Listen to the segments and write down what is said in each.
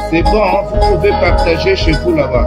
C'est bon, hein, vous pouvez partager chez vous là-bas.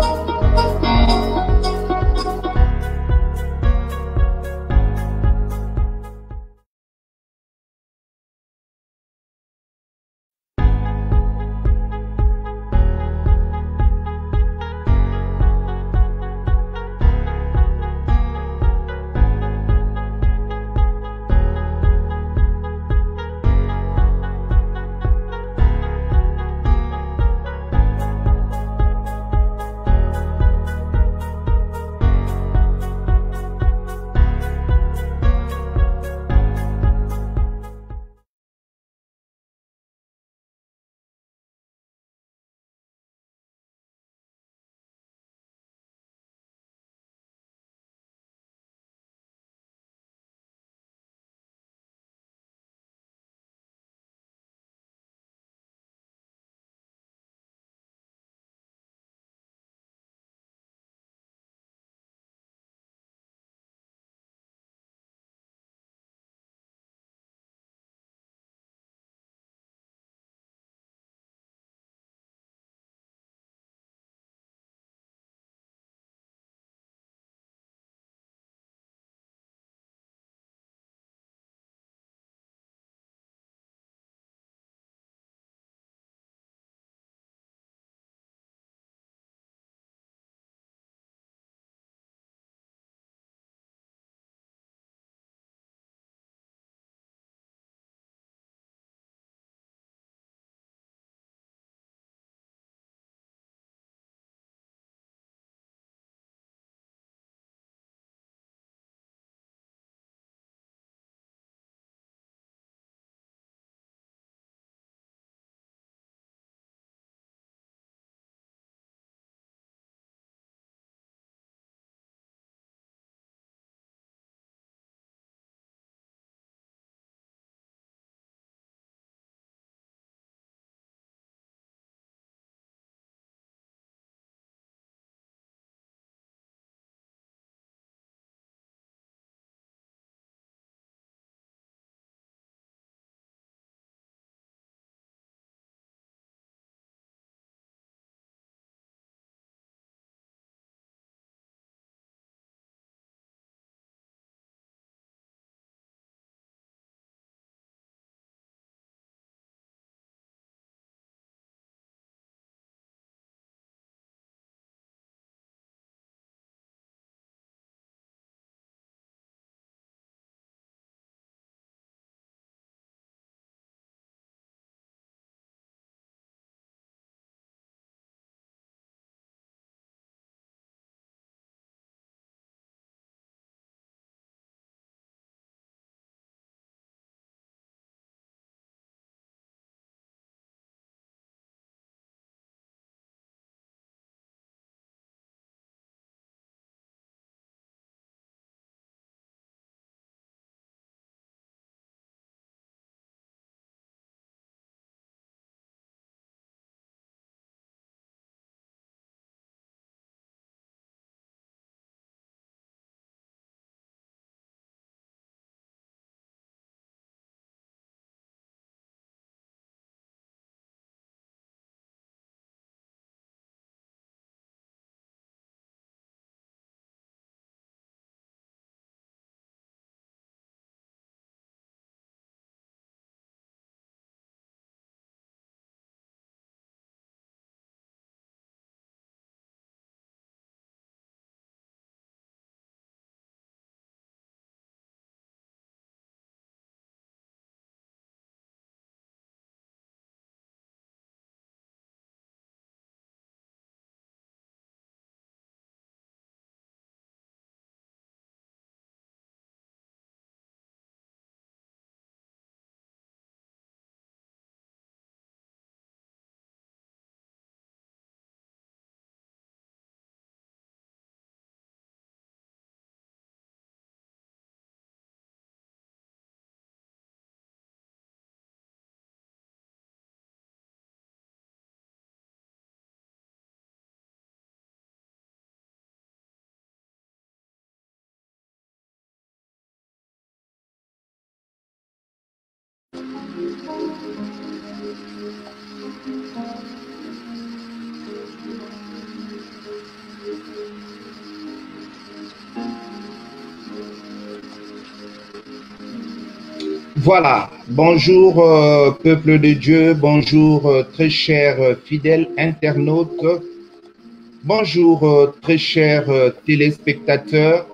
Voilà, bonjour peuple de Dieu, bonjour très chers fidèles internautes, bonjour très chers téléspectateurs,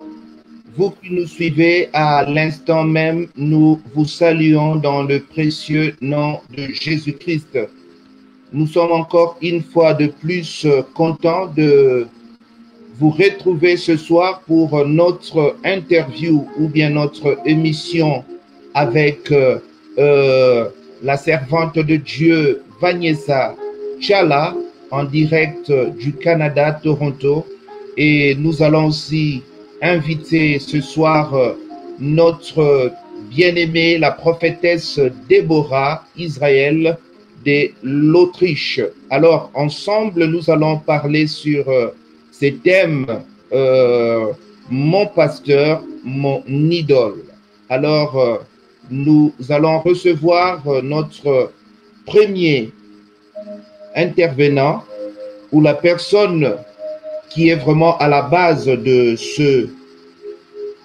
vous qui nous suivez à l'instant même, nous vous saluons dans le précieux nom de Jésus-Christ. Nous sommes encore une fois de plus contents de vous retrouver ce soir pour notre interview ou bien notre émission avec la servante de Dieu Vanessa Chala en direct du Canada, Toronto. Et nous allons aussi inviter ce soir notre bien-aimée, la prophétesse Déborah Israël de l'Autriche. Alors, ensemble, nous allons parler sur ces thèmes, mon pasteur, mon idole. Alors, nous allons recevoir notre premier intervenant ou la personne qui est vraiment à la base de ce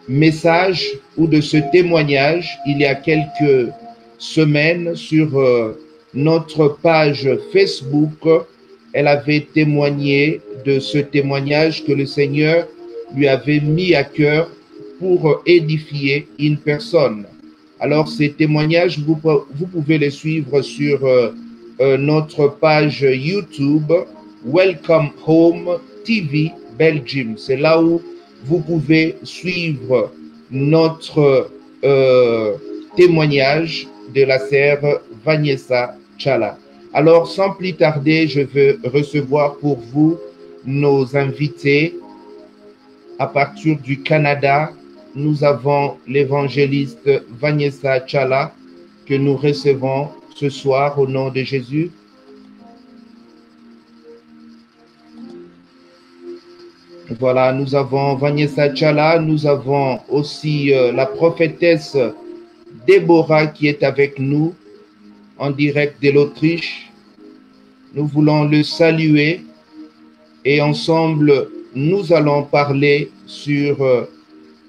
message ou de ce témoignage. Il y a quelques semaines sur notre page Facebook, elle avait témoigné de ce témoignage que le Seigneur lui avait mis à cœur pour édifier une personne. Alors, ces témoignages, vous pouvez les suivre sur notre page YouTube, Welcome Home TV Belgium. C'est là où vous pouvez suivre notre témoignage de la sœur Vanessa Chala. Alors, sans plus tarder, je veux recevoir pour vous nos invités. À partir du Canada, nous avons l'évangéliste Vanessa Chala que nous recevons ce soir au nom de Jésus. Voilà, nous avons Vanessa Chala, nous avons aussi la prophétesse Déborah qui est avec nous en direct de l'Autriche. Nous voulons le saluer et ensemble, nous allons parler sur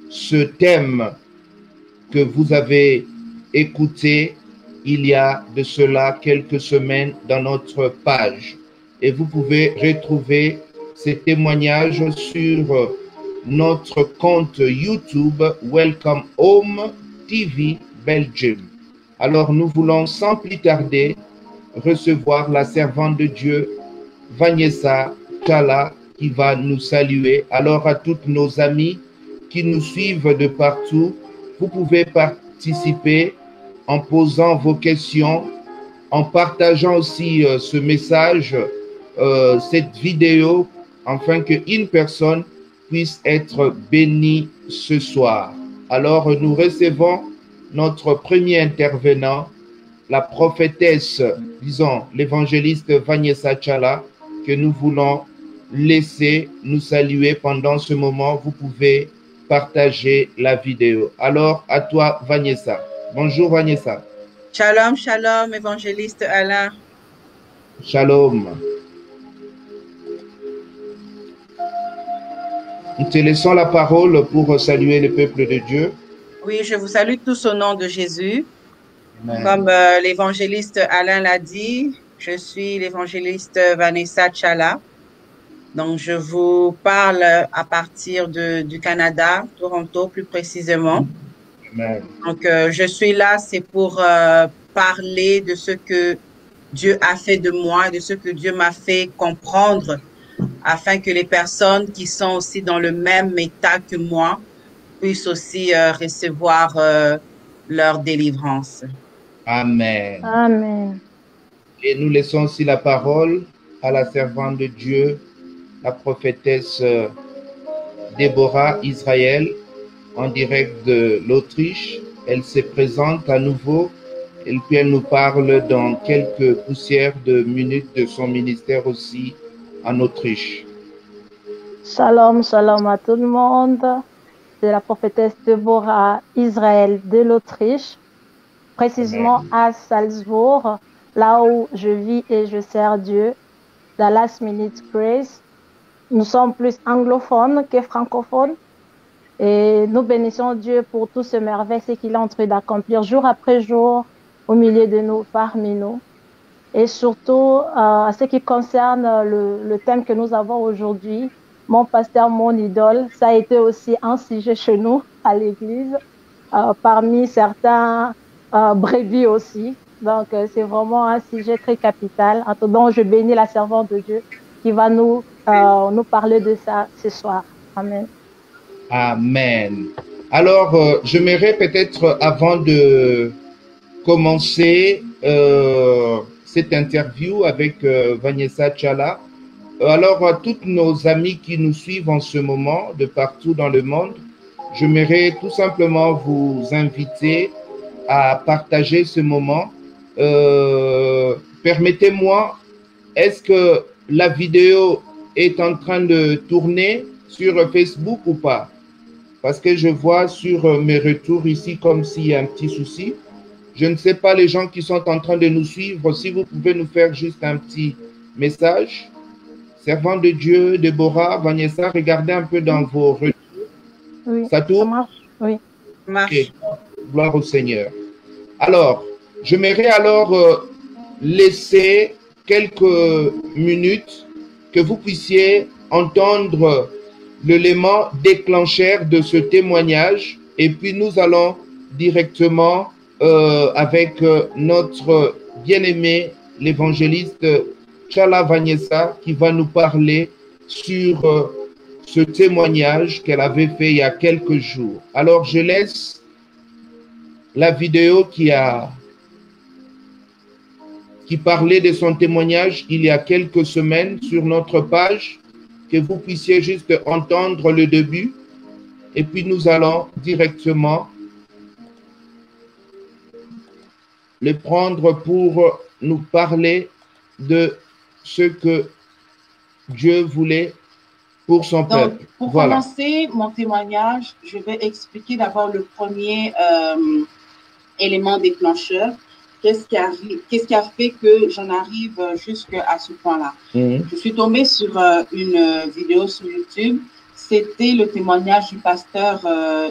ce thème que vous avez écouté il y a de cela quelques semaines dans notre page. Et vous pouvez retrouver ces témoignages sur notre compte YouTube Welcome Home TV Belgium. Alors nous voulons sans plus tarder recevoir la servante de Dieu Vanessa Chala qui va nous saluer. Alors à toutes nos amis qui nous suivent de partout, vous pouvez participer en posant vos questions, en partageant aussi ce message, cette vidéo, afin qu'une personne puisse être bénie ce soir. Alors, nous recevons notre premier intervenant, la prophétesse, disons, l'évangéliste Vanessa Chala, que nous voulons laisser nous saluer pendant ce moment. Vous pouvez partager la vidéo. Alors, à toi, Vanessa. Bonjour, Vanessa. Shalom, shalom, évangéliste Alain. Shalom. Nous te laissons la parole pour saluer le peuple de Dieu. Oui, je vous salue tous au nom de Jésus. Amen. Comme l'évangéliste Alain l'a dit, je suis l'évangéliste Vanessa Chala. Donc, je vous parle à partir du Canada, Toronto plus précisément. Amen. Donc, je suis là, c'est pour parler de ce que Dieu a fait de moi, de ce que Dieu m'a fait comprendre, afin que les personnes qui sont aussi dans le même état que moi puissent aussi recevoir leur délivrance. Amen. Amen. Et nous laissons aussi la parole à la servante de Dieu, la prophétesse Déborah Israël, en direct de l'Autriche. Elle se présente à nouveau et puis elle nous parle dans quelques poussières de minutes de son ministère aussi en Autriche. Shalom, shalom à tout le monde. C'est la prophétesse Déborah Israël de l'Autriche, précisément Amen. à Salzbourg, là où je vis et je sers Dieu. Dallas Minute Grace. Nous sommes plus anglophones que francophones. Et nous bénissons Dieu pour tout ce merveille, ce qu'il est en train d'accomplir jour après jour au milieu de nous, parmi nous. Et surtout, à ce qui concerne le thème que nous avons aujourd'hui, mon pasteur, mon idole, ça a été aussi un sujet chez nous à l'église, parmi certains brebis aussi. Donc, c'est vraiment un sujet très capital. Donc, je bénis la servante de Dieu qui va nous parler de ça ce soir. Amen. Amen. Alors, j'aimerais peut-être, avant de commencer cette interview avec Vanessa Tchala, alors à toutes nos amis qui nous suivent en ce moment de partout dans le monde, j'aimerais tout simplement vous inviter à partager ce moment. Permettez-moi, est-ce que la vidéo est en train de tourner sur Facebook ou pas? Parce que je vois sur mes retours ici comme s'il y a un petit souci. Je ne sais pas les gens qui sont en train de nous suivre, si vous pouvez nous faire juste un petit message. Servant de Dieu, Déborah, Vanessa, regardez un peu dans vos retours. Oui, ça tourne? ça marche. Oui. Marche. Okay. Gloire au Seigneur. Alors, j'aimerais alors laisser quelques minutes que vous puissiez entendre l'élément déclencheur de ce témoignage et puis nous allons directement avec notre bien-aimé, l'évangéliste Tchala Vanessa, qui va nous parler sur ce témoignage qu'elle avait fait il y a quelques jours. Alors, je laisse la vidéo qui parlait de son témoignage il y a quelques semaines sur notre page, que vous puissiez juste entendre le début, et puis nous allons directement le prendre pour nous parler de ce que Dieu voulait pour son peuple. Donc, pour commencer mon témoignage, je vais expliquer d'abord le premier élément déclencheur. Qu'est-ce qui a fait que j'en arrive jusqu'à ce point-là? Je suis tombée sur une vidéo sur YouTube. C'était le témoignage du pasteur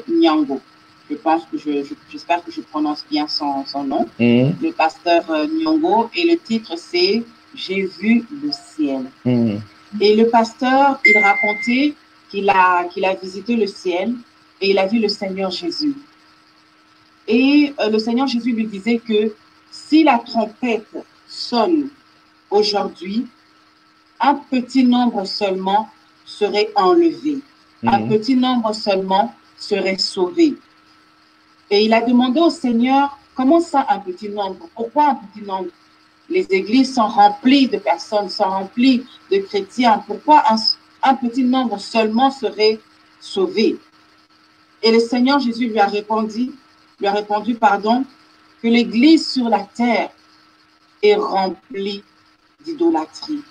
Nyango. Je pense que j'espère que je prononce bien son nom. Le pasteur Nyango. Et le titre, c'est « J'ai vu le ciel ». Et le pasteur, il racontait qu'il a visité le ciel et il a vu le Seigneur Jésus. Et le Seigneur Jésus lui disait que si la trompette sonne aujourd'hui, un petit nombre seulement serait enlevé. Un petit nombre seulement serait sauvé. Et il a demandé au Seigneur, comment ça un petit nombre? Pourquoi un petit nombre? Les églises sont remplies de personnes, sont remplies de chrétiens. Pourquoi un petit nombre seulement serait sauvé? Et le Seigneur Jésus lui a répondu, que l'église sur la terre est remplie d'idolâtrie.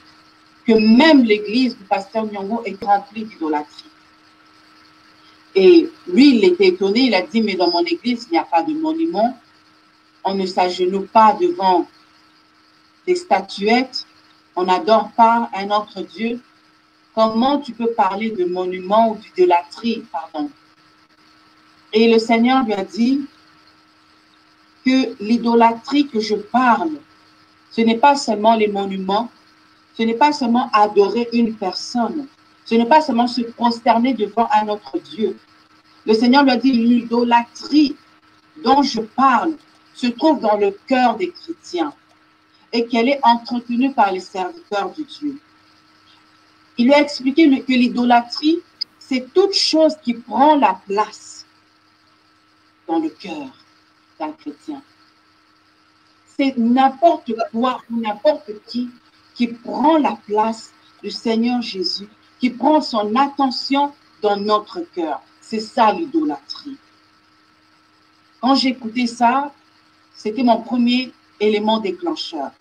Que même l'église du pasteur Nyongo est remplie d'idolâtrie. Et lui, il était étonné, il a dit, mais dans mon église, il n'y a pas de monument. On ne s'agenouille pas devant des statuettes. On n'adore pas un autre Dieu. Comment tu peux parler de monument ou d'idolâtrie, pardon? Et le Seigneur lui a dit que l'idolâtrie que je parle, ce n'est pas seulement les monuments, ce n'est pas seulement adorer une personne, ce n'est pas seulement se prosterner devant un autre Dieu. Le Seigneur lui a dit, l'idolâtrie dont je parle se trouve dans le cœur des chrétiens et qu'elle est entretenue par les serviteurs de Dieu. Il lui a expliqué que l'idolâtrie, c'est toute chose qui prend la place dans le cœur d'un chrétien. C'est n'importe quoi ou n'importe qui prend la place du Seigneur Jésus, qui prend son attention dans notre cœur. C'est ça l'idolâtrie. Quand j'écoutais ça, c'était mon premier élément déclencheur.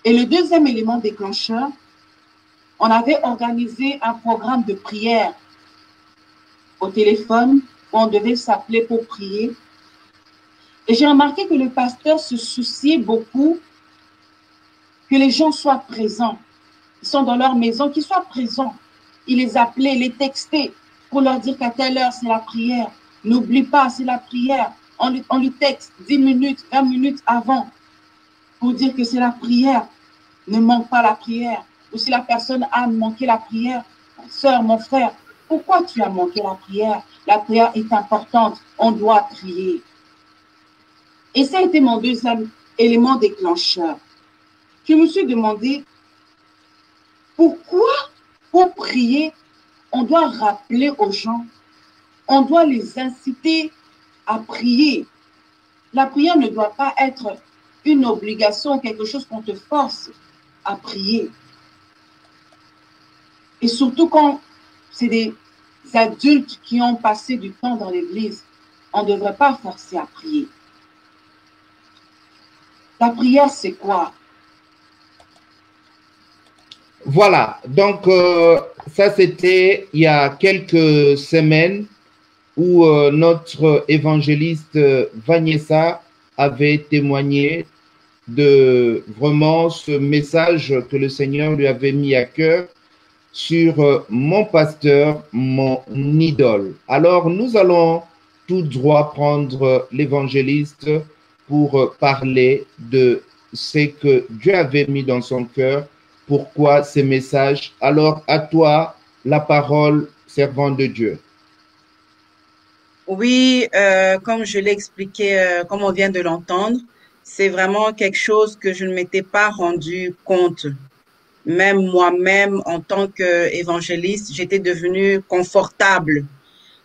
Et le deuxième élément déclencheur, on avait organisé un programme de prière au téléphone où on devait s'appeler pour prier. Et j'ai remarqué que le pasteur se souciait beaucoup Que les gens soient présents. Ils sont dans leur maison, qu'ils soient présents. Il les appelait, les textait pour leur dire qu'à telle heure, c'est la prière. N'oublie pas, c'est la prière. On lui texte 10 minutes, 20 minutes avant pour dire que c'est la prière. Ne manque pas la prière. Ou si la personne a manqué la prière, sœur, mon frère, pourquoi tu as manqué la prière? La prière est importante. On doit prier. Et ça a été mon deuxième élément déclencheur. Je me suis demandé pourquoi, pour prier, on doit rappeler aux gens, on doit les inciter à prier. La prière ne doit pas être une obligation, quelque chose qu'on te force à prier. Et surtout quand c'est des adultes qui ont passé du temps dans l'église, on ne devrait pas forcer à prier. La prière, c'est quoi? Voilà, donc ça c'était il y a quelques semaines où notre évangéliste Vanessa avait témoigné de vraiment ce message que le Seigneur lui avait mis à cœur sur mon pasteur, mon idole. Alors nous allons tout droit prendre l'évangéliste pour parler de ce que Dieu avait mis dans son cœur. Pourquoi ces messages? Alors, à toi, la parole, servant de Dieu. Oui, comme je l'ai expliqué, comme on vient de l'entendre, c'est vraiment quelque chose que je ne m'étais pas rendu compte. Même moi-même, en tant qu'évangéliste, j'étais devenue confortable.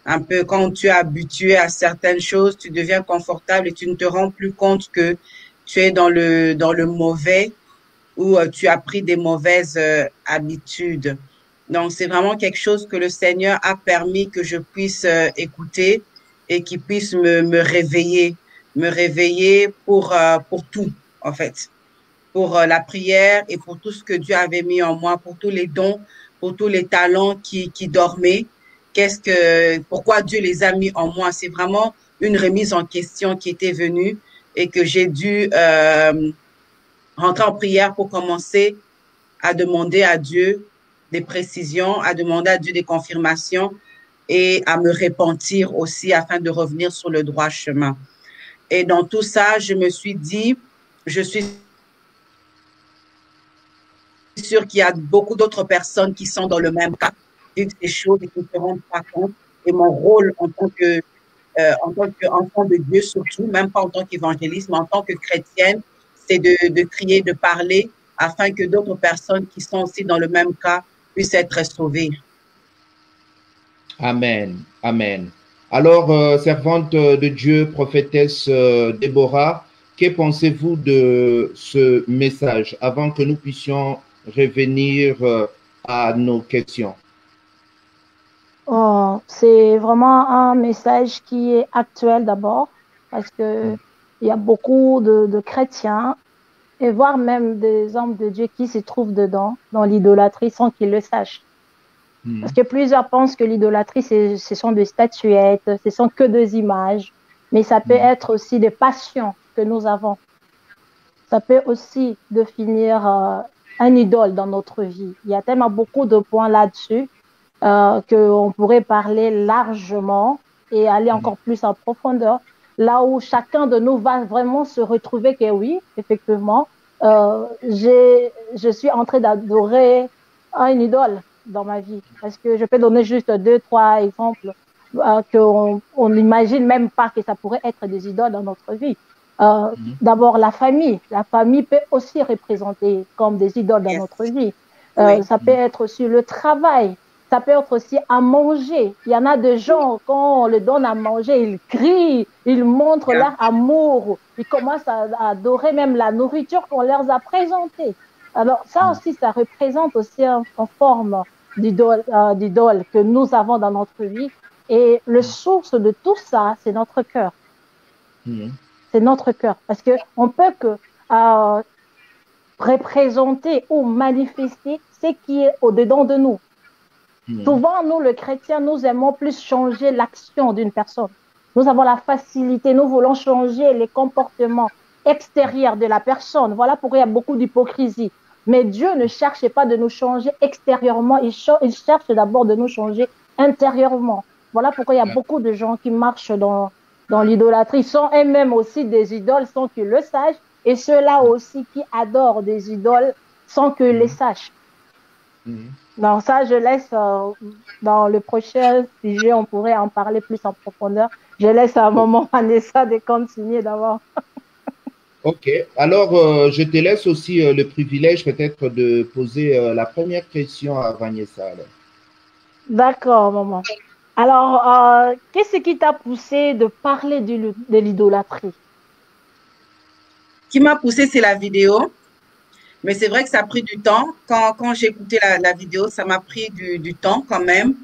Un peu quand tu es habitué à certaines choses, tu deviens confortable et tu ne te rends plus compte que tu es dans le mauvais ou tu as pris des mauvaises habitudes. Donc, c'est vraiment quelque chose que le Seigneur a permis que je puisse écouter et qui puisse me réveiller pour tout, en fait, pour la prière et pour tout ce que Dieu avait mis en moi, pour tous les dons, pour tous les talents qui dormaient. Pourquoi Dieu les a mis en moi? C'est vraiment une remise en question qui était venue et que j'ai dû rentrer en prière pour commencer à demander à Dieu des précisions, à demander à Dieu des confirmations et à me repentir aussi afin de revenir sur le droit chemin. Et dans tout ça, je me suis dit, je suis sûre qu'il y a beaucoup d'autres personnes qui sont dans le même cas, vivent ces choses et qui ne se rendent pas compte. Et mon rôle en tant qu'enfant de Dieu, surtout, même pas en tant qu'évangéliste, mais en tant que chrétienne, c'est de crier, de parler, afin que d'autres personnes qui sont aussi dans le même cas puissent être sauvées. Amen, amen. Alors, servante de Dieu, prophétesse Déborah, que pensez-vous de ce message avant que nous puissions revenir à nos questions? Oh, c'est vraiment un message qui est actuel d'abord, parce que il y a beaucoup de chrétiens, et voire même des hommes de Dieu qui se trouvent dedans, dans l'idolâtrie, sans qu'ils le sachent. Parce que plusieurs pensent que l'idolâtrie, ce sont des statuettes, ce sont que des images, mais ça peut être aussi des passions que nous avons. Ça peut aussi définir un idole dans notre vie. Il y a tellement beaucoup de points là-dessus qu'on pourrait parler largement et aller encore plus en profondeur, là où chacun de nous va vraiment se retrouver que oui, effectivement, je suis en train d'adorer une idole dans ma vie. Parce que je peux donner juste 2, 3 exemples qu'on n'imagine même pas que ça pourrait être des idoles dans notre vie. D'abord, la famille. La famille peut aussi représenter comme des idoles dans notre vie. Ça peut être aussi le travail. Ça peut être aussi à manger. Il y en a des gens, quand on leur donne à manger, ils crient, ils montrent leur amour. Ils commencent à adorer même la nourriture qu'on leur a présentée. Alors, ça aussi, ça représente aussi une forme d'idole que nous avons dans notre vie. Et le source de tout ça, c'est notre cœur. C'est notre cœur. Parce qu'on peut que représenter ou manifester ce qui est au-dedans de nous. Souvent, nous, les chrétiens, nous aimons plus changer l'action d'une personne. Nous avons la facilité, nous voulons changer les comportements. extérieure de la personne. Voilà pourquoi il y a beaucoup d'hypocrisie. Mais Dieu ne cherche pas de nous changer extérieurement, il cherche d'abord de nous changer intérieurement. Voilà pourquoi il y a beaucoup de gens qui marchent dans l'idolâtrie, sont eux-mêmes aussi des idoles sans qu'ils le sachent, et ceux-là aussi qui adorent des idoles sans qu'ils les sachent. Donc ça, je laisse dans le prochain sujet, on pourrait en parler plus en profondeur. Je laisse à un moment Vanessa de continuer d'abord. Ok, alors je te laisse aussi le privilège peut-être de poser la première question à Vanessa. D'accord, maman. Alors, qu'est-ce qui t'a poussé de parler de l'idolâtrie? Ce qui m'a poussé, c'est la vidéo. Mais c'est vrai que ça a pris du temps. Quand j'ai écouté la vidéo, ça m'a pris du temps quand même.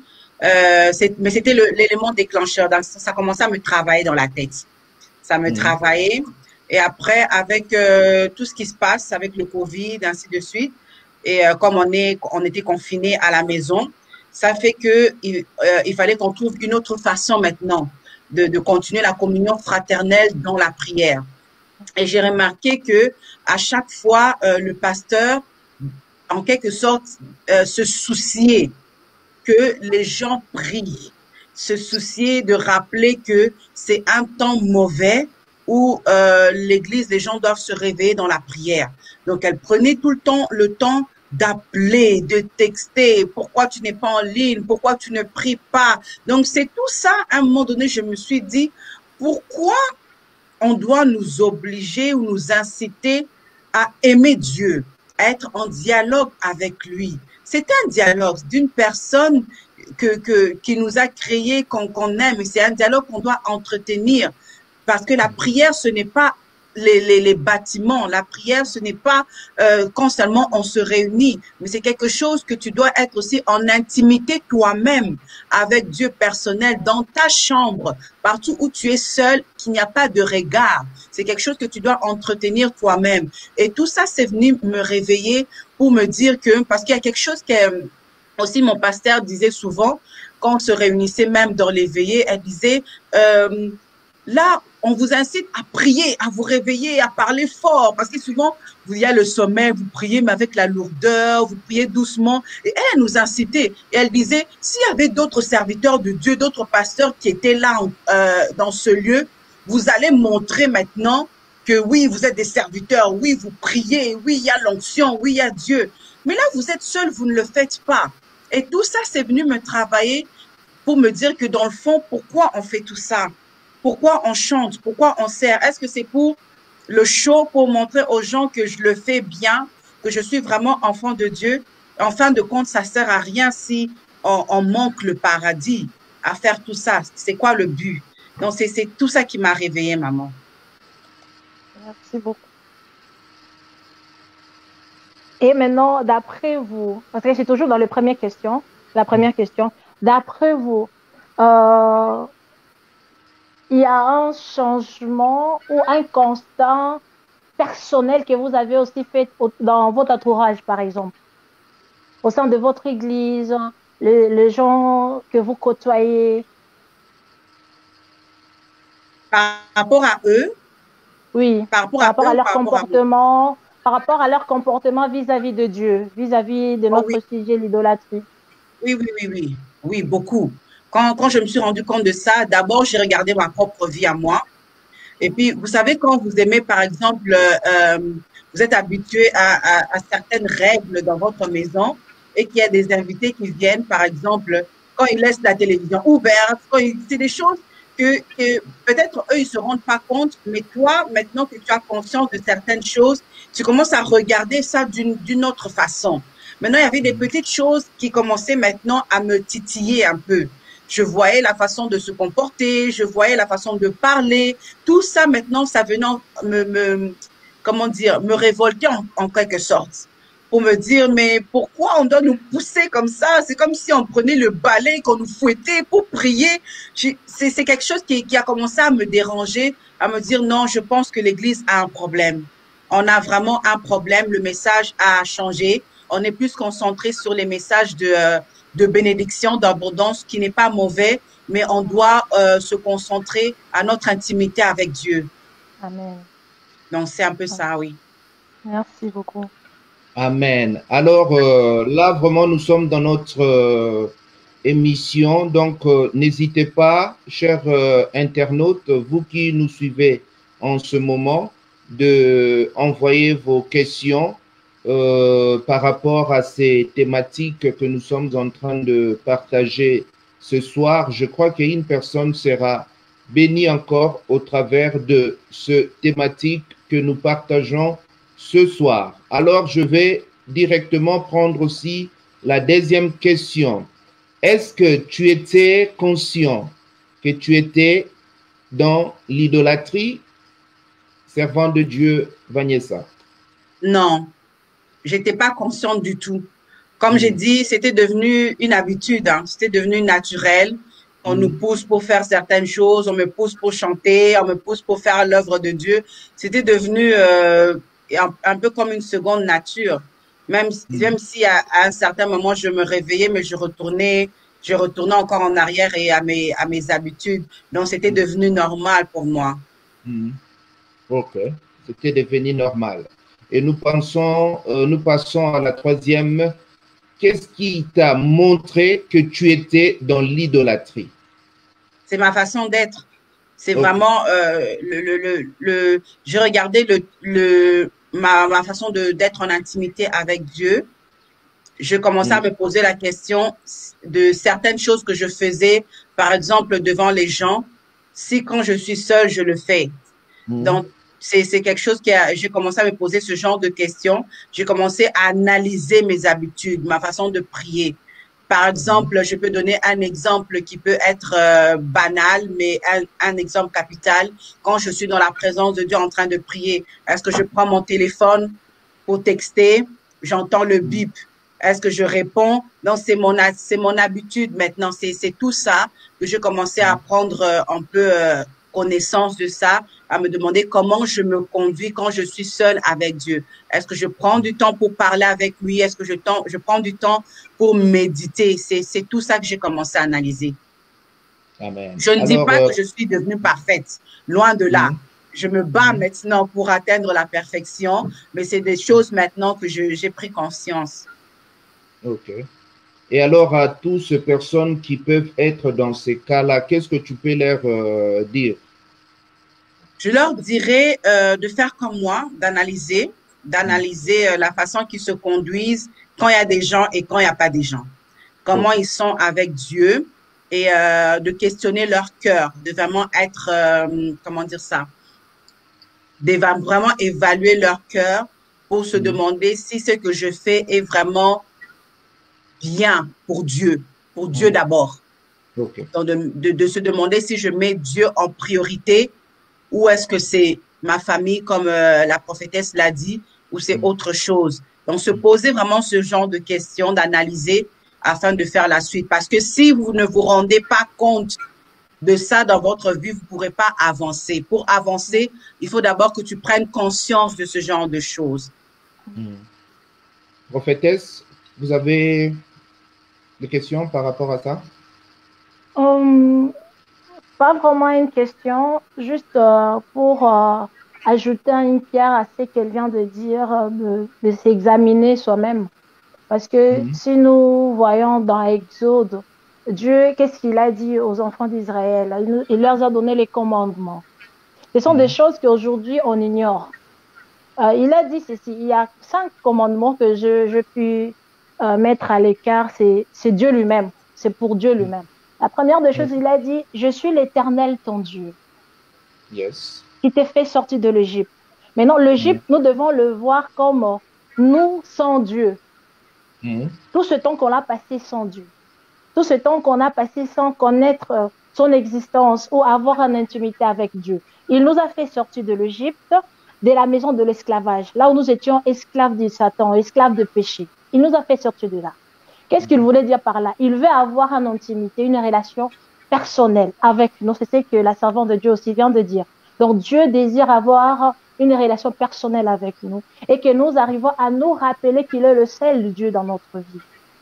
Mais c'était l'élément déclencheur. Ça commençait à me travailler dans la tête. Ça me travaillait. Et après, avec tout ce qui se passe, avec le Covid, ainsi de suite, et comme on était confinés à la maison, ça fait que il fallait qu'on trouve une autre façon maintenant de continuer la communion fraternelle dans la prière. Et j'ai remarqué que à chaque fois, le pasteur, en quelque sorte, se souciait que les gens prient, se souciait de rappeler que c'est un temps mauvais où l'Église, les gens doivent se réveiller dans la prière. Donc, elle prenait tout le temps d'appeler, de texter, pourquoi tu n'es pas en ligne, pourquoi tu ne pries pas. Donc, c'est tout ça, à un moment donné, je me suis dit, pourquoi on doit nous obliger ou nous inciter à aimer Dieu, à être en dialogue avec lui. C'est un dialogue d'une personne qui nous a créé, qu'on aime, et c'est un dialogue qu'on doit entretenir, parce que la prière, ce n'est pas les bâtiments, la prière, ce n'est pas quand seulement on se réunit, mais c'est quelque chose que tu dois être aussi en intimité toi-même avec Dieu personnel, dans ta chambre, partout où tu es seul, qu'il n'y a pas de regard. C'est quelque chose que tu dois entretenir toi-même. Et tout ça, c'est venu me réveiller pour me dire que, parce qu'il y a quelque chose que aussi mon pasteur disait souvent, quand on se réunissait même dans les veillées, elle disait, là, on vous incite à prier, à vous réveiller, à parler fort, parce que souvent, il y a le sommeil, vous priez, mais avec la lourdeur, vous priez doucement. Et elle nous incitait. Et elle disait, s'il y avait d'autres serviteurs de Dieu, d'autres pasteurs qui étaient là dans ce lieu, vous allez montrer maintenant que oui, vous êtes des serviteurs, oui, vous priez, oui, il y a l'onction, oui, il y a Dieu. Mais là, vous êtes seuls, vous ne le faites pas. Et tout ça, c'est venu me travailler pour me dire que dans le fond, pourquoi on fait tout ça? Pourquoi on chante? Pourquoi on sert? Est-ce que c'est pour le show, pour montrer aux gens que je le fais bien, que je suis vraiment enfant de Dieu? En fin de compte, ça sert à rien si on manque le paradis à faire tout ça. C'est quoi le but? Donc, c'est tout ça qui m'a réveillée, maman. Merci beaucoup. Et maintenant, d'après vous, parce que c'est toujours dans la première question, d'après vous, il y a un changement ou un constat personnel que vous avez aussi fait dans votre entourage, par exemple, au sein de votre église, les gens que vous côtoyez? Par rapport à eux? Oui, par rapport à leur comportement, par rapport à leur comportement vis-à-vis de Dieu, vis-à-vis de notre sujet, l'idolâtrie. Oui, beaucoup. Quand je me suis rendu compte de ça, d'abord, j'ai regardé ma propre vie à moi. Et puis, vous savez, quand vous aimez, par exemple, vous êtes habitué à certaines règles dans votre maison et qu'il y a des invités qui viennent, par exemple, quand ils laissent la télévision ouverte, c'est des choses que peut-être eux, ils se rendent pas compte, mais toi, maintenant que tu as conscience de certaines choses, tu commences à regarder ça d'une autre façon. Maintenant, il y avait des petites choses qui commençaient maintenant à me titiller un peu. Je voyais la façon de se comporter, je voyais la façon de parler. Tout ça, maintenant, ça venait me révolter en quelque sorte. Pour me dire, mais pourquoi on doit nous pousser comme ça? C'est comme si on prenait le balai, qu'on nous fouettait pour prier. C'est quelque chose qui a commencé à me déranger, à me dire, non, je pense que l'Église a un problème. On a vraiment un problème. Le message a changé. On est plus concentré sur les messages de bénédiction, d'abondance, qui n'est pas mauvais, mais on doit se concentrer à notre intimité avec Dieu. Amen. Donc, c'est un peu ça, oui. Merci beaucoup. Amen. Alors là, vraiment, nous sommes dans notre émission. Donc, n'hésitez pas, chers internautes, vous qui nous suivez en ce moment, de envoyer vos questions par rapport à ces thématiques que nous sommes en train de partager ce soir. Je crois qu'une personne sera bénie encore au travers de ce thématique que nous partageons ce soir. Alors, je vais directement prendre aussi la deuxième question. Est-ce que tu étais conscient que tu étais dans l'idolâtrie, servant de Dieu, Vanessa? Non, j'étais pas consciente du tout. Comme j'ai dit, c'était devenu une habitude, hein. C'était devenu naturel. On nous pousse pour faire certaines choses, on me pousse pour chanter, on me pousse pour faire l'œuvre de Dieu. C'était devenu un peu comme une seconde nature. Même si à un certain moment, je me réveillais, mais je retournais encore en arrière et à mes habitudes. Donc, c'était devenu normal pour moi. Ok, c'était devenu normal. Et nous passons à la troisième. Qu'est-ce qui t'a montré que tu étais dans l'idolâtrie? C'est ma façon d'être. C'est vraiment je regardais ma façon d'être en intimité avec Dieu. Je commençais à me poser la question de certaines choses que je faisais, par exemple devant les gens. Si quand je suis seule, je le fais. Donc, c'est quelque chose j'ai commencé à me poser ce genre de questions. J'ai commencé à analyser mes habitudes, ma façon de prier. Par exemple, je peux donner un exemple qui peut être banal, mais un exemple capital. Quand je suis dans la présence de Dieu en train de prier, est-ce que je prends mon téléphone pour texter? J'entends le bip. Est-ce que je réponds? Donc, c'est mon habitude maintenant. C'est tout ça que je commençais à prendre un peu connaissance de ça, à me demander comment je me conduis quand je suis seule avec Dieu. Est-ce que je prends du temps pour parler avec lui? Est-ce que je prends du temps pour méditer? C'est tout ça que j'ai commencé à analyser. Amen. Je ne dis pas que je suis devenue parfaite. Loin de là. Je me bats maintenant pour atteindre la perfection, mais c'est des choses maintenant que j'ai pris conscience. Ok. Et alors, à toutes ces personnes qui peuvent être dans ces cas-là, qu'est-ce que tu peux leur dire? Je leur dirais de faire comme moi, d'analyser la façon qu'ils se conduisent quand il y a des gens et quand il n'y a pas des gens. Comment ils sont avec Dieu et de questionner leur cœur, de vraiment être, comment dire ça, de vraiment évaluer leur cœur pour se demander si ce que je fais est vraiment bien pour Dieu d'abord. Okay. Donc, de se demander si je mets Dieu en priorité ou est-ce que c'est ma famille, comme la prophétesse l'a dit, ou c'est autre chose. Donc, se poser vraiment ce genre de questions, d'analyser afin de faire la suite. Parce que si vous ne vous rendez pas compte de ça dans votre vie, vous ne pourrez pas avancer. Pour avancer, il faut d'abord que tu prennes conscience de ce genre de choses. Prophétesse, vous avez des questions par rapport à ça? Pas vraiment une question, juste pour ajouter une pierre à ce qu'elle vient de dire, de s'examiner soi-même. Parce que si nous voyons dans Exode, Dieu, qu'est-ce qu'il a dit aux enfants d'Israël? Il leur a donné les commandements. Ce sont des choses qu'aujourd'hui on ignore. Il a dit ceci, il y a 5 commandements que je puis mettre à l'écart, c'est Dieu lui-même, c'est pour Dieu lui-même. La première des choses, il a dit, je suis l'Éternel ton Dieu, qui t'ai fait sortir de l'Égypte. Maintenant, l'Égypte, nous devons le voir comme nous sans Dieu. Tout ce temps qu'on a passé sans Dieu, tout ce temps qu'on a passé sans connaître son existence ou avoir une intimité avec Dieu. Il nous a fait sortir de l'Égypte, de la maison de l'esclavage, là où nous étions esclaves de Satan, esclaves de péché. Il nous a fait sortir de là. Qu'est-ce qu'il voulait dire par là? Il veut avoir une intimité, une relation personnelle avec nous. C'est ce que la servante de Dieu aussi vient de dire. Donc Dieu désire avoir une relation personnelle avec nous et que nous arrivons à nous rappeler qu'il est le seul Dieu dans notre vie.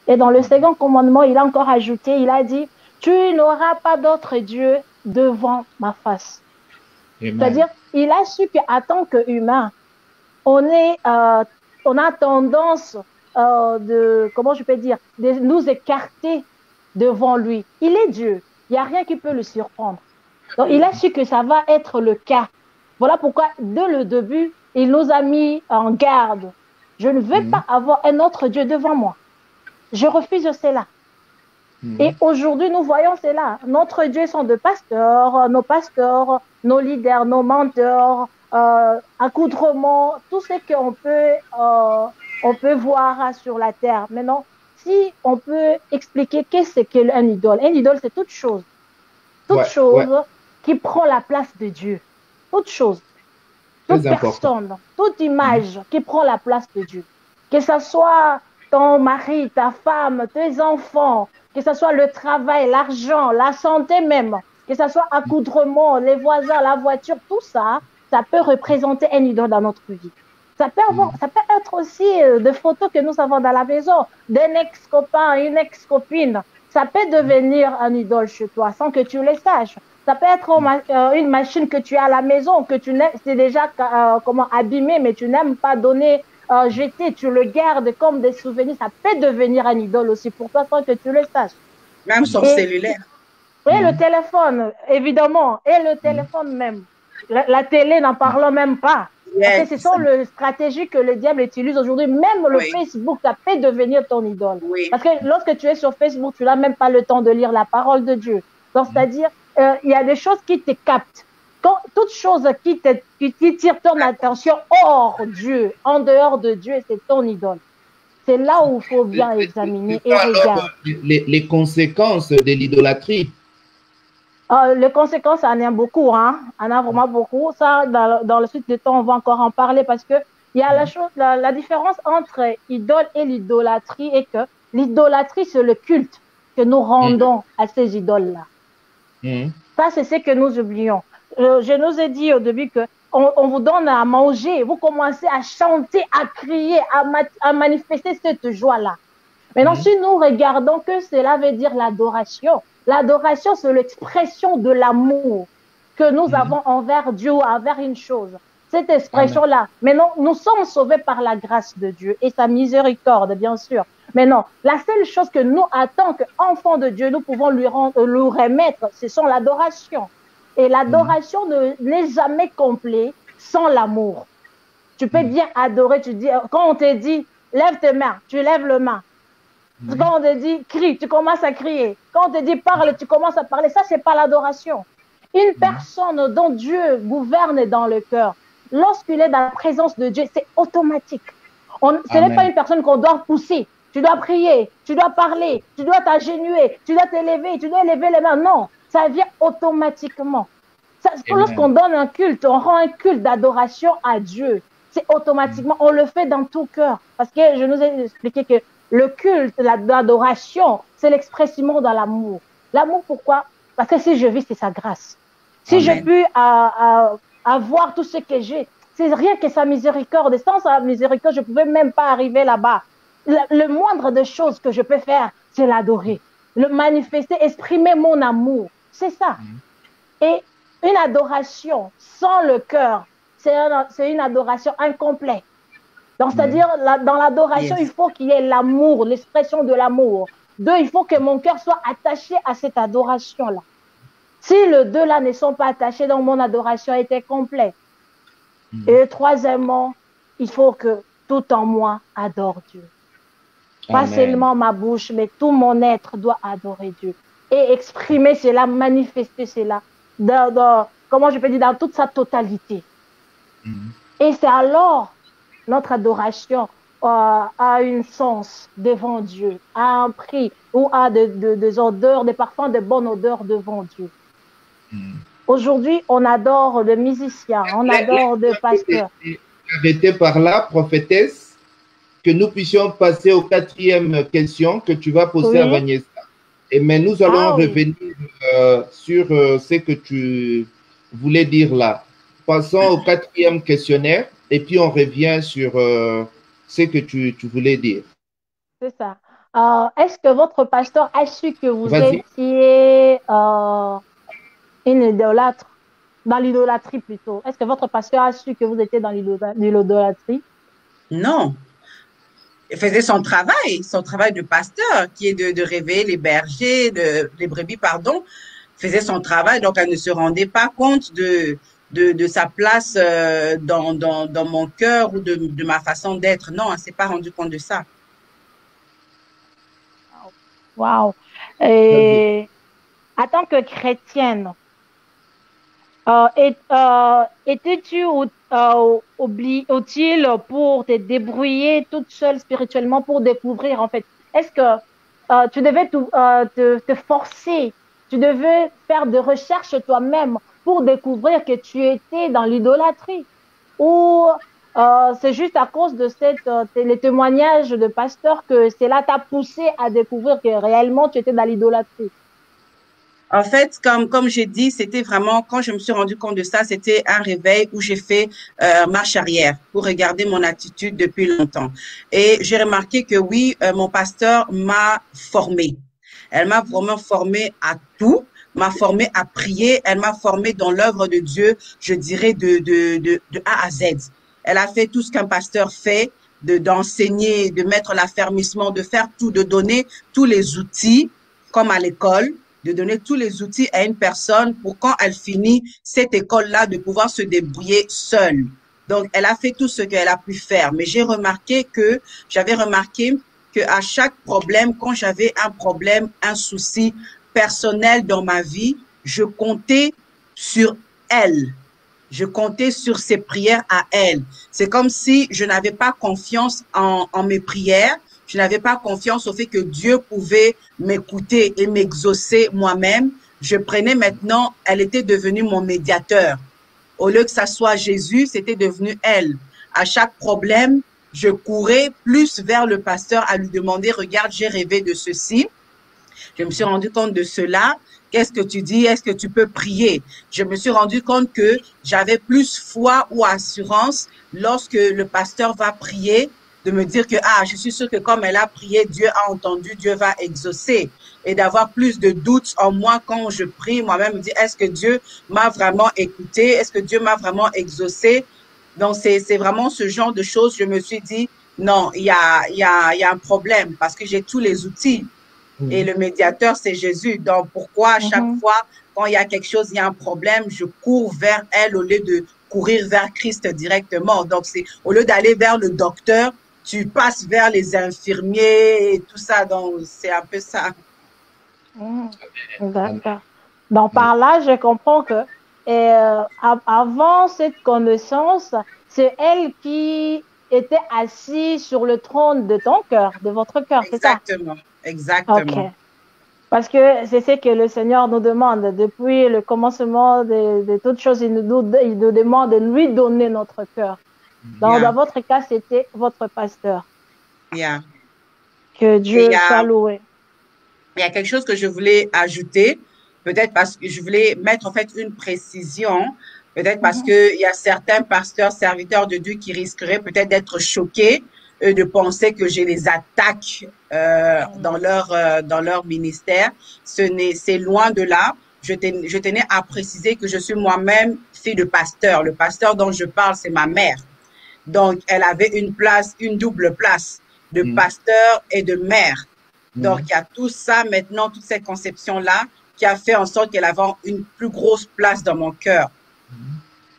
Et dans le second commandement, il a encore ajouté, il a dit, tu n'auras pas d'autre Dieu devant ma face. C'est-à-dire, il a su qu'en tant qu'humain, on a tendance comment je peux dire, de nous écarter devant lui. Il est Dieu. Il n'y a rien qui peut le surprendre. Donc, il a su que ça va être le cas. Voilà pourquoi, dès le début, il nous a mis en garde. Je ne veux pas avoir un autre Dieu devant moi. Je refuse cela. Et aujourd'hui, nous voyons cela. Notre Dieu sont de pasteurs, nos leaders, nos menteurs, accoutrements, tout ce on peut voir sur la terre. Maintenant, si on peut expliquer qu'est-ce qu'un idole. Un idole, c'est toute chose. Toute chose qui prend la place de Dieu. Toute chose. Toute personne, toute image qui prend la place de Dieu. Que ce soit ton mari, ta femme, tes enfants, que ce soit le travail, l'argent, la santé même, que ce soit accoutrement, les voisins, la voiture, tout ça, ça peut représenter un idole dans notre vie. Ça peut être aussi des photos que nous avons dans la maison, d'un ex-copain, une ex-copine. Ça peut devenir un idole chez toi sans que tu le saches. Ça peut être une machine que tu as à la maison, que tu c'est déjà abîmé, mais tu n'aimes pas donner, jeter, tu le gardes comme des souvenirs. Ça peut devenir un idole aussi pour toi sans que tu le saches. Même son cellulaire. Et le téléphone, évidemment, et le téléphone même. La télé, n'en parlons même pas. Parce que ce sont les stratégies que le diable utilise aujourd'hui. Même le Facebook, ça peut devenir ton idole. Parce que lorsque tu es sur Facebook, tu n'as même pas le temps de lire la parole de Dieu. Donc, c'est-à-dire, il y a des choses qui te captent. Toute chose qui tire ton attention hors Dieu, en dehors de Dieu, c'est ton idole. C'est là où il faut bien examiner et regarder. Les conséquences de l'idolâtrie. Les conséquences, il y en a beaucoup, hein. Il y en a vraiment beaucoup. Ça, dans le suite du temps, on va encore en parler parce que il y a la différence entre idole et l'idolâtrie est que l'idolâtrie, c'est le culte que nous rendons à ces idoles-là. Ça, c'est ce que nous oublions. Je nous ai dit au début que on vous donne à manger, vous commencez à chanter, à crier, à manifester cette joie-là. Maintenant, si nous regardons que cela veut dire l'adoration, l'adoration, c'est l'expression de l'amour que nous avons envers Dieu, envers une chose. Cette expression-là. Maintenant, nous sommes sauvés par la grâce de Dieu et sa miséricorde, bien sûr. Mais non, la seule chose que nous, en tant qu'enfants de Dieu, nous pouvons lui remettre, ce sont l'adoration. Et l'adoration n'est jamais complète sans l'amour. Tu peux bien adorer, tu dis, quand on te dit, lève tes mains, tu lèves les mains. Quand on te dit, crie, tu commences à crier. Quand on te dit, parle, tu commences à parler. Ça, c'est pas l'adoration. Une personne dont Dieu gouverne dans le cœur, lorsqu'il est dans la présence de Dieu, c'est automatique. Ce n'est pas une personne qu'on doit pousser. Tu dois prier, tu dois parler, tu dois t'agenouiller, tu dois t'élever, tu dois élever les mains. Non, ça vient automatiquement. Lorsqu'on donne un culte, on rend un culte d'adoration à Dieu. C'est automatiquement, on le fait dans tout cœur. Parce que je nous ai expliqué que le culte, l'adoration, c'est l'expression dans l'amour. L'amour, pourquoi? Parce que si je vis, c'est sa grâce. Si je puis avoir tout ce que j'ai, c'est rien que sa miséricorde. Et sans sa miséricorde, je ne pouvais même pas arriver là-bas. Le moindre des choses que je peux faire, c'est l'adorer, le manifester, exprimer mon amour. C'est ça. Et une adoration sans le cœur, c'est une adoration incomplète. Donc, c'est-à-dire, dans l'adoration, il faut qu'il y ait l'amour, l'expression de l'amour. Deux, il faut que mon cœur soit attaché à cette adoration-là. Si les deux-là ne sont pas attachés, donc mon adoration était complète. Et troisièmement, il faut que tout en moi adore Dieu. Pas seulement ma bouche, mais tout mon être doit adorer Dieu. Et exprimer cela, manifester cela, comment je peux dire, dans toute sa totalité. Et c'est alors notre adoration a un sens devant Dieu, a un prix ou a des odeurs, des parfums de bonne odeur devant Dieu. Aujourd'hui, on adore des musiciens, on adore des pasteurs. Arrêtez par là, prophétesse, que nous puissions passer aux 4e question que tu vas poser à Vanessa. Mais nous allons revenir sur ce que tu voulais dire là. Passons au 4e questionnaire et puis on revient sur ce que tu voulais dire. C'est ça. Est-ce que votre pasteur a su que vous étiez une idolâtre? dans l'idolâtrie plutôt? Est-ce que votre pasteur a su que vous étiez dans l'idolâtrie? Non. Il faisait son travail de pasteur, qui est de réveiller les bergers, les brebis, pardon, faisait son travail, donc elle ne se rendait pas compte de sa place dans mon cœur ou de ma façon d'être. Non, elle ne s'est pas rendue compte de ça. Wow. Très bien. Et en tant que chrétienne, étais-tu utile pour te débrouiller toute seule spirituellement pour découvrir en fait? Est-ce que tu devais te forcer, tu devais faire des recherches toi-même pour découvrir que tu étais dans l'idolâtrie? Ou c'est juste à cause de les témoignages de pasteurs que cela t'a poussé à découvrir que réellement tu étais dans l'idolâtrie? En fait, comme j'ai dit, c'était vraiment, quand je me suis rendu compte de ça, c'était un réveil où j'ai fait marche arrière pour regarder mon attitude depuis longtemps. Et j'ai remarqué que oui, mon pasteur m'a formée. Elle m'a vraiment formée à tout, m'a formée à prier, elle m'a formée dans l'œuvre de Dieu, je dirais de A à Z. Elle a fait tout ce qu'un pasteur fait, d'enseigner, de mettre l'affermissement, de faire tout, de donner tous les outils, comme à l'école, de donner tous les outils à une personne pour quand elle finit cette école-là, de pouvoir se débrouiller seule. Donc, elle a fait tout ce qu'elle a pu faire. Mais j'avais remarqué que à chaque problème, quand j'avais un problème, un souci personnel dans ma vie, je comptais sur elle. Je comptais sur ses prières à elle. C'est comme si je n'avais pas confiance en mes prières. Je n'avais pas confiance au fait que Dieu pouvait m'écouter et m'exaucer moi-même. Je prenais maintenant, elle était devenue mon médiateur. Au lieu que ça soit Jésus, c'était devenu elle. À chaque problème, je courais plus vers le pasteur à lui demander, regarde, j'ai rêvé de ceci. Je me suis rendu compte de cela. Qu'est-ce que tu dis? Est-ce que tu peux prier? Je me suis rendu compte que j'avais plus foi ou assurance lorsque le pasteur va prier, de me dire que, ah, je suis sûre que comme elle a prié, Dieu a entendu, Dieu va exaucer. Et d'avoir plus de doutes en moi quand je prie, moi-même me dire, est-ce que Dieu m'a vraiment écouté? Est-ce que Dieu m'a vraiment exaucé? Donc, c'est vraiment ce genre de choses. Je me suis dit, non, il y a un problème parce que j'ai tous les outils. Et le médiateur, c'est Jésus. Donc, pourquoi à chaque Mhm. fois, quand il y a quelque chose, il y a un problème, je cours vers elle au lieu de courir vers Christ directement. Donc, c'est au lieu d'aller vers le docteur, tu passes vers les infirmiers et tout ça. Donc, c'est un peu ça. Mhm. Amen. D'accord. Donc, par là, je comprends que avant cette connaissance, c'est elle qui était assise sur le trône de ton cœur, de votre cœur, c'est ça? Exactement. OK. Exactement. Parce que c'est ce que le Seigneur nous demande depuis le commencement de toutes choses. Il nous demande de lui donner notre cœur. Dans Yeah. votre cas, c'était votre pasteur. Yeah. Que Et Dieu soit loué. il y a quelque chose que je voulais ajouter, peut-être parce que je voulais mettre en fait une précision, peut-être parce Mhm. que il y a certains pasteurs, serviteurs de Dieu qui risqueraient peut-être d'être choqués de penser que j'ai les attaques dans leur ministère. C'est loin de là. Je tenais à préciser que je suis moi-même fille de pasteur. Le pasteur dont je parle, c'est ma mère. Donc, elle avait une place, une double place de Mm. pasteur et de mère. Donc, Mm. il y a tout ça maintenant, toute cette conception-là qui a fait en sorte qu'elle avait une plus grosse place dans mon cœur.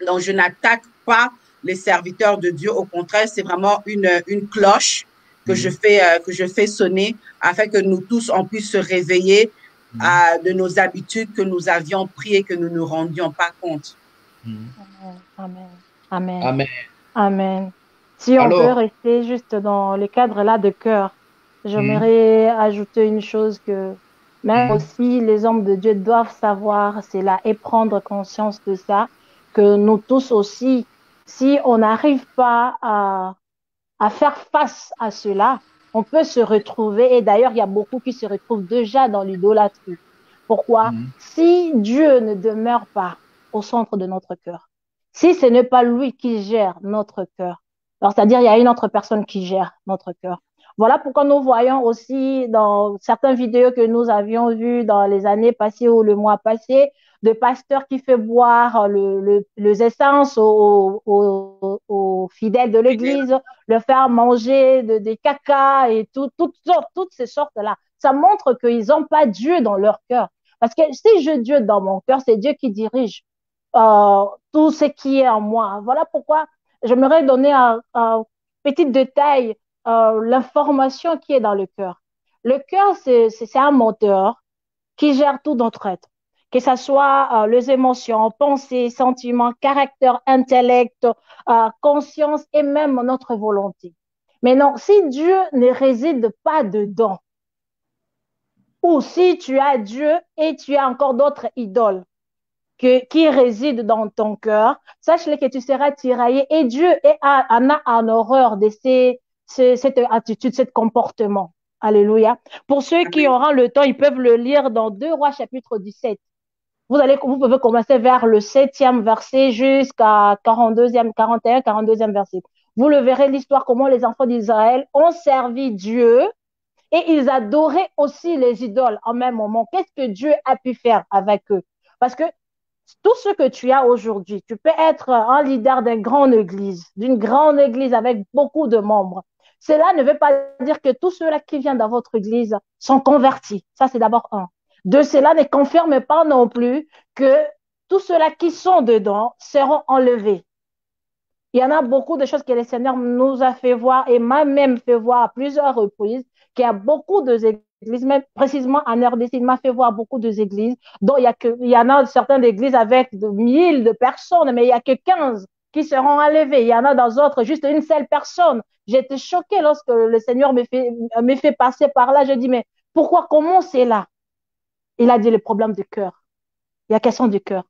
Donc, je n'attaque pas les serviteurs de Dieu. Au contraire, c'est vraiment une cloche que que je fais sonner afin que nous tous, on puisse se réveiller de nos habitudes que nous avions prises et que nous ne nous rendions pas compte. Amen. Amen. Amen. Amen. Amen. Si on peut Alors, rester juste dans le cadre-là de cœur, mm, j'aimerais ajouter une chose que même mm, aussi les hommes de Dieu doivent savoir, c'est là, et prendre conscience de ça, que nous tous aussi, si on n'arrive pas à faire face à cela, on peut se retrouver, et d'ailleurs, il y a beaucoup qui se retrouvent déjà dans l'idolâtrie. Pourquoi? mm, Si Dieu ne demeure pas au centre de notre cœur, si ce n'est pas lui qui gère notre cœur, alors c'est-à-dire il y a une autre personne qui gère notre cœur. Voilà pourquoi nous voyons aussi dans certaines vidéos que nous avions vues dans les années passées ou le mois passé, de pasteur qui fait boire les essences aux fidèles de l'église, le faire manger des caca et toutes ces sortes-là. Ça montre qu'ils n'ont pas Dieu dans leur cœur. Parce que si j'ai Dieu dans mon cœur, c'est Dieu qui dirige tout ce qui est en moi. Voilà pourquoi j'aimerais donner un petit détail, l'information qui est dans le cœur. Le cœur, c'est un moteur qui gère tout notre être, que ce soit les émotions, pensées, sentiments, caractère, intellect, conscience et même notre volonté. Mais non, si Dieu ne réside pas dedans, ou si tu as Dieu et tu as encore d'autres idoles qui résident dans ton cœur, sache-le que tu seras tiraillé et Dieu en a en horreur de cette attitude, ce comportement. Alléluia. Pour ceux qui auront le temps, ils peuvent le lire dans 2 Rois chapitre 17. Vous pouvez commencer vers le 7e verset jusqu'à 41, 42e verset. Vous le verrez l'histoire comment les enfants d'Israël ont servi Dieu et ils adoraient aussi les idoles en même moment. Qu'est-ce que Dieu a pu faire avec eux? Parce que tout ce que tu as aujourd'hui, tu peux être un leader d'une grande église avec beaucoup de membres. Cela ne veut pas dire que tous ceux-là qui viennent dans votre église sont convertis. Ça, c'est d'abord un. De cela ne confirme pas non plus que tous ceux-là qui sont dedans seront enlevés. Il y en a beaucoup de choses que le Seigneur nous a fait voir et m'a même fait voir à plusieurs reprises qu'il y a beaucoup d'églises, même précisément en RDC, il m'a fait voir beaucoup d'églises, dont il y en a certaines églises avec 1000 de personnes, mais il n'y a que 15 qui seront enlevées. Il y en a dans d'autres, juste une seule personne. J'étais choquée lorsque le Seigneur me fait passer par là. Je dis, mais pourquoi, comment c'est là? Il a dit le problème du cœur. Il y a question du cœur.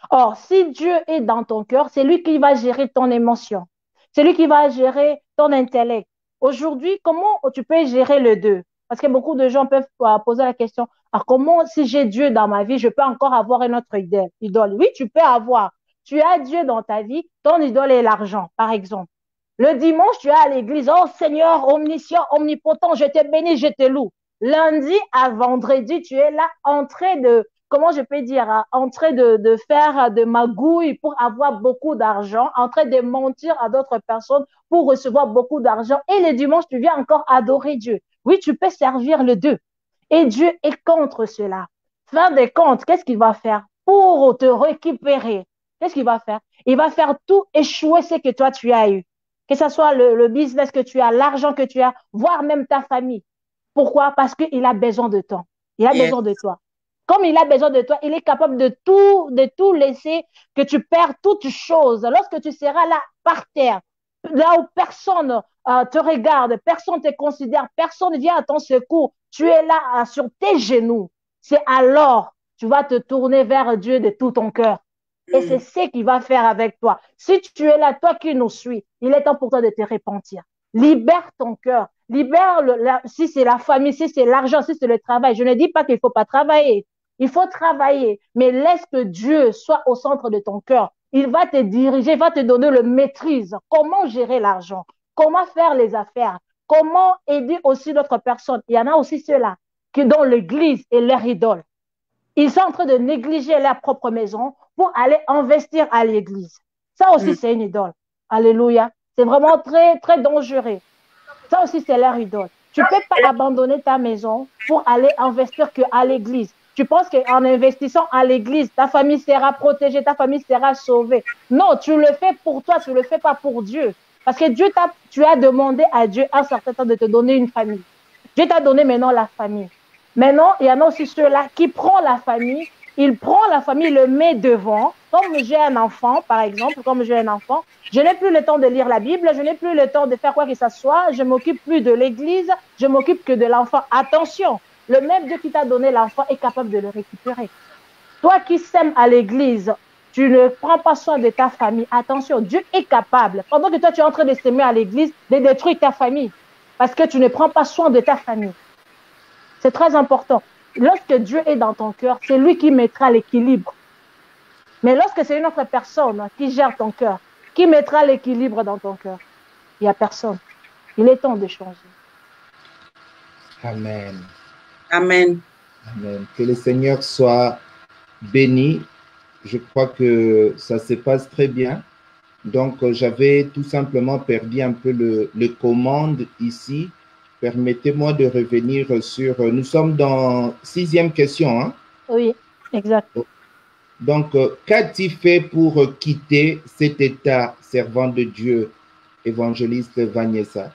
Or, si Dieu est dans ton cœur, c'est lui qui va gérer ton émotion. C'est lui qui va gérer ton intellect. Aujourd'hui, comment tu peux gérer les deux? Parce que beaucoup de gens peuvent poser la question, comment si j'ai Dieu dans ma vie, je peux encore avoir une autre idole? Oui, tu peux avoir. Tu as Dieu dans ta vie, ton idole est l'argent, par exemple. Le dimanche, tu es à l'église, oh Seigneur, omniscient, omnipotent, je te bénis, je te loue. Lundi à vendredi, tu es là en train de, comment je peux dire, en train de faire de magouilles pour avoir beaucoup d'argent, en train de mentir à d'autres personnes pour recevoir beaucoup d'argent. Et le dimanche, tu viens encore adorer Dieu. Oui, tu peux servir les deux. Et Dieu est contre cela. Fin de compte, qu'est-ce qu'il va faire pour te récupérer? Qu'est-ce qu'il va faire? Il va faire tout échouer ce que toi tu as eu. Que ce soit le business que tu as, l'argent que tu as, voire même ta famille. Pourquoi? Parce qu'il a besoin de toi. Il a besoin de toi. Comme il a besoin de toi, il est capable de tout laisser, que tu perds toutes choses. Lorsque tu seras là par terre, là où personne te regarde, personne te considère, personne vient à ton secours, tu es là sur tes genoux. C'est alors tu vas te tourner vers Dieu de tout ton cœur. Et c'est ce qu'il va faire avec toi. Si tu es là, toi qui nous suis, il est temps pour toi de te repentir. Libère ton cœur. Libère, si c'est la famille, si c'est l'argent, si c'est le travail. Je ne dis pas qu'il ne faut pas travailler. Il faut travailler, mais laisse que Dieu soit au centre de ton cœur. Il va te diriger, il va te donner le maîtrise. Comment gérer l'argent? Comment faire les affaires? Comment aider aussi d'autres personnes? Il y en a aussi ceux-là qui dans l'église et leur idole. Ils sont en train de négliger leur propre maison pour aller investir à l'église. Ça aussi, c'est une idole. Alléluia. C'est vraiment très, très dangereux. Ça aussi, c'est leur idole. Tu ne peux pas abandonner ta maison pour aller investir qu'à l'église. Tu penses qu'en investissant à l'église, ta famille sera protégée, ta famille sera sauvée. Non, tu le fais pour toi, tu ne le fais pas pour Dieu. Parce que tu as demandé à Dieu un certain temps de te donner une famille. Dieu t'a donné maintenant la famille. Maintenant, il y en a aussi ceux-là qui prennent la famille, il prend la famille, il le met devant. Comme j'ai un enfant, par exemple, je n'ai plus le temps de lire la Bible, je n'ai plus le temps de faire quoi que ce soit, je ne m'occupe plus de l'église, je m'occupe que de l'enfant. Attention, le même Dieu qui t'a donné l'enfant est capable de le récupérer. Toi qui sèmes à l'église, tu ne prends pas soin de ta famille. Attention, Dieu est capable, pendant que toi tu es en train de s'aimer à l'église, de détruire ta famille. Parce que tu ne prends pas soin de ta famille. C'est très important. Lorsque Dieu est dans ton cœur, c'est lui qui mettra l'équilibre. Mais lorsque c'est une autre personne qui gère ton cœur, qui mettra l'équilibre dans ton cœur, il n'y a personne. Il est temps de changer. Amen. Amen. Amen. Que le Seigneur soit béni Je crois que ça se passe très bien. Donc, j'avais tout simplement perdu un peu le commande ici. Permettez-moi de revenir sur... Nous sommes dans 6e question. Hein? Oui, exact. Donc, qu'as-tu fait pour quitter cet état, servant de Dieu, évangéliste Vanessa?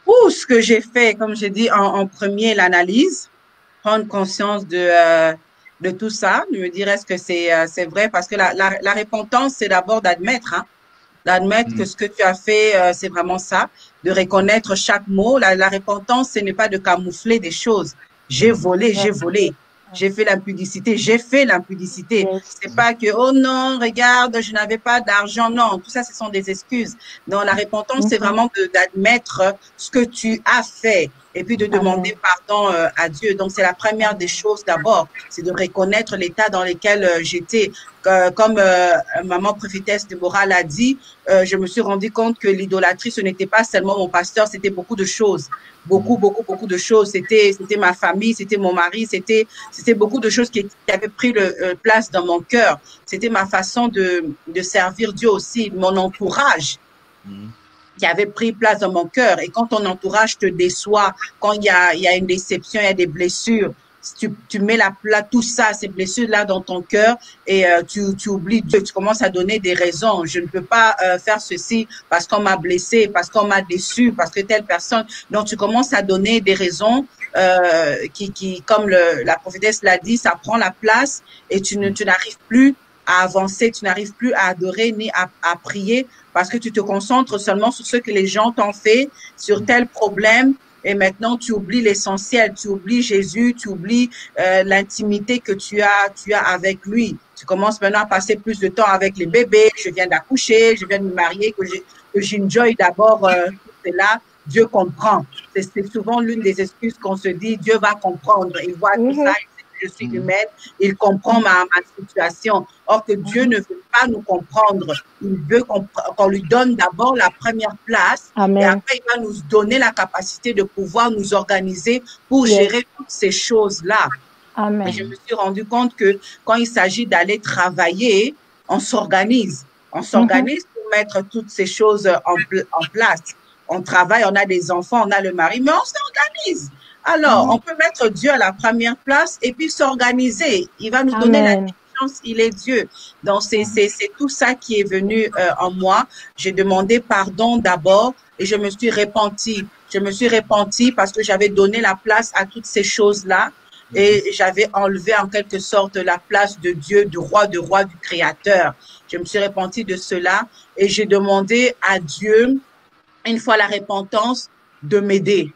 Pour ce que j'ai fait, comme j'ai dit en premier, l'analyse, prendre conscience de tout ça, de me dire est-ce que c'est vrai, parce que la repentance, c'est d'abord d'admettre, hein, d'admettre que ce que tu as fait, c'est vraiment ça, de reconnaître chaque mot. La repentance, ce n'est pas de camoufler des choses. J'ai volé, j'ai fait l'impudicité, j'ai fait l'impudicité. C'est pas que, oh non, regarde, je n'avais pas d'argent. Non, tout ça, ce sont des excuses. Non, la repentance, c'est vraiment d'admettre ce que tu as fait et puis de demander pardon à Dieu. Donc, c'est la première des choses d'abord, c'est de reconnaître l'état dans lequel j'étais. Comme maman prophétesse Déborah l'a dit, je me suis rendu compte que l'idolâtrie, ce n'était pas seulement mon pasteur, c'était beaucoup de choses. Beaucoup de choses. C'était ma famille, c'était mon mari, c'était beaucoup de choses qui avaient pris place dans mon cœur. C'était ma façon de servir Dieu aussi, mon entourage qui avait pris place dans mon cœur. Et quand ton entourage te déçoit, quand il y a une déception, il y a des blessures, tu mets tout ça, ces blessures-là dans ton cœur et tu oublies Dieu. Tu commences à donner des raisons. Je ne peux pas faire ceci parce qu'on m'a blessé, parce qu'on m'a déçu, parce que telle personne. Donc, tu commences à donner des raisons qui comme la prophétesse l'a dit, ça prend la place et tu n'arrives plus à avancer, tu n'arrives plus à adorer ni à prier parce que tu te concentres seulement sur ce que les gens t'ont fait, sur tel problème. Et maintenant, tu oublies l'essentiel, tu oublies Jésus, tu oublies l'intimité que tu as avec lui. Tu commences maintenant à passer plus de temps avec les bébés. Je viens d'accoucher, je viens de me marier, que j'enjoy d'abord tout cela. Dieu comprend. C'est souvent l'une des excuses qu'on se dit. Dieu va comprendre. Il voit tout ça. Je suis humaine, il comprend ma situation. Or que Dieu ne veut pas nous comprendre. Il veut qu'on lui donne d'abord la première place. Amen. Et après, il va nous donner la capacité de pouvoir nous organiser pour gérer toutes ces choses-là. Amen. Et je me suis rendu compte que quand il s'agit d'aller travailler, on s'organise. On s'organise pour mettre toutes ces choses en place. On travaille, on a des enfants, on a le mari, mais on s'organise. Alors, on peut mettre Dieu à la première place et puis s'organiser. Il va nous donner la confiance, il est Dieu. Donc, c'est tout ça qui est venu en moi. J'ai demandé pardon d'abord et je me suis repentie. Je me suis repentie parce que j'avais donné la place à toutes ces choses-là et j'avais enlevé en quelque sorte la place de Dieu, du roi, du Créateur. Je me suis repentie de cela et j'ai demandé à Dieu, une fois la repentance, de m'aider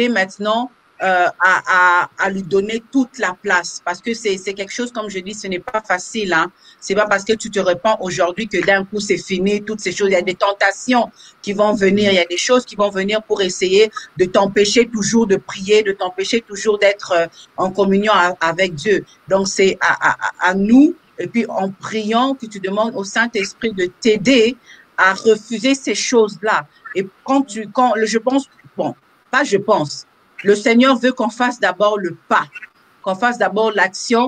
maintenant à lui donner toute la place parce que c'est quelque chose, comme je dis, ce n'est pas facile, hein. C'est pas parce que tu te repens aujourd'hui que d'un coup c'est fini, toutes ces choses. Il y a des tentations qui vont venir, il y a des choses qui vont venir pour essayer de t'empêcher toujours de prier, de t'empêcher toujours d'être en communion avec Dieu. Donc c'est à nous, et puis en priant, que tu demandes au Saint-Esprit de t'aider à refuser ces choses-là. Et je pense, bon, pas je pense. Le Seigneur veut qu'on fasse d'abord le pas, qu'on fasse d'abord l'action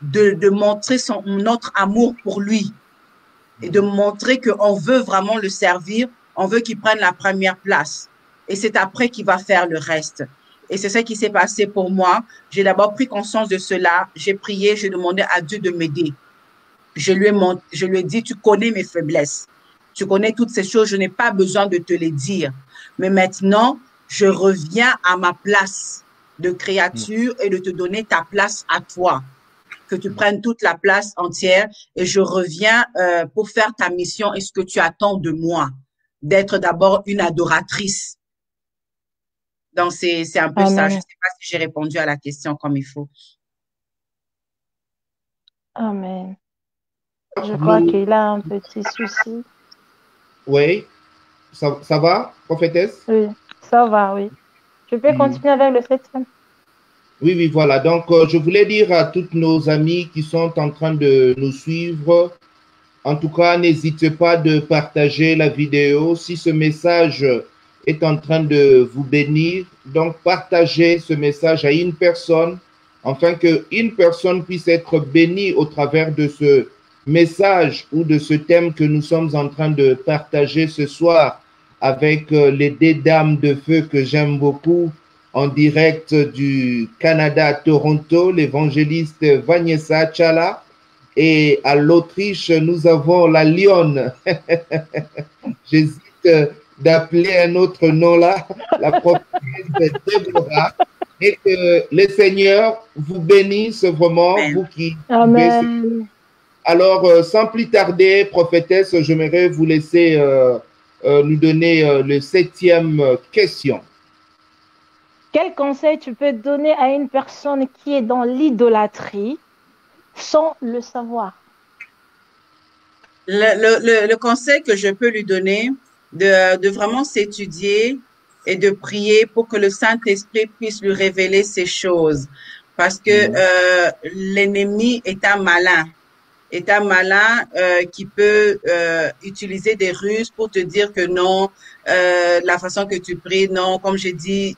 de montrer notre amour pour lui et de montrer qu'on veut vraiment le servir, on veut qu'il prenne la première place. Et c'est après qu'il va faire le reste. Et c'est ça qui s'est passé pour moi. J'ai d'abord pris conscience de cela, j'ai prié, j'ai demandé à Dieu de m'aider. Je lui ai dit, tu connais mes faiblesses, tu connais toutes ces choses, je n'ai pas besoin de te les dire. Mais maintenant, je reviens à ma place de créature et de te donner ta place à toi, que tu prennes toute la place entière et je reviens pour faire ta mission et ce que tu attends de moi, d'être d'abord une adoratrice. Donc, c'est un peu ça. Je ne sais pas si j'ai répondu à la question comme il faut. Amen. Je crois qu'il a un petit souci. Oui, ça va, prophétesse? Oui. Ça va, oui. Je peux continuer avec le 7e. Oui, voilà. Donc, je voulais dire à toutes nos amies qui sont en train de nous suivre, en tout cas, n'hésitez pas de partager la vidéo. Si ce message est en train de vous bénir, donc partagez ce message à une personne afin qu'une personne puisse être bénie au travers de ce message ou de ce thème que nous sommes en train de partager ce soir avec les deux dames de feu que j'aime beaucoup en direct du Canada à Toronto, l'évangéliste Vanessa Chala, et à l'Autriche, nous avons la lionne. J'hésite d'appeler un autre nom là, la prophétesse Déborah. Et que le Seigneur vous bénisse vraiment, vous qui... Amen. Alors, sans plus tarder, prophétesse, j'aimerais vous laisser nous donner le 7e question. Quel conseil tu peux donner à une personne qui est dans l'idolâtrie sans le savoir? Le conseil que je peux lui donner, de vraiment s'étudier et de prier pour que le Saint-Esprit puisse lui révéler ces choses. Parce que l'ennemi est un malin. Qui peut utiliser des ruses pour te dire que non, la façon que tu pries, non, comme j'ai dit,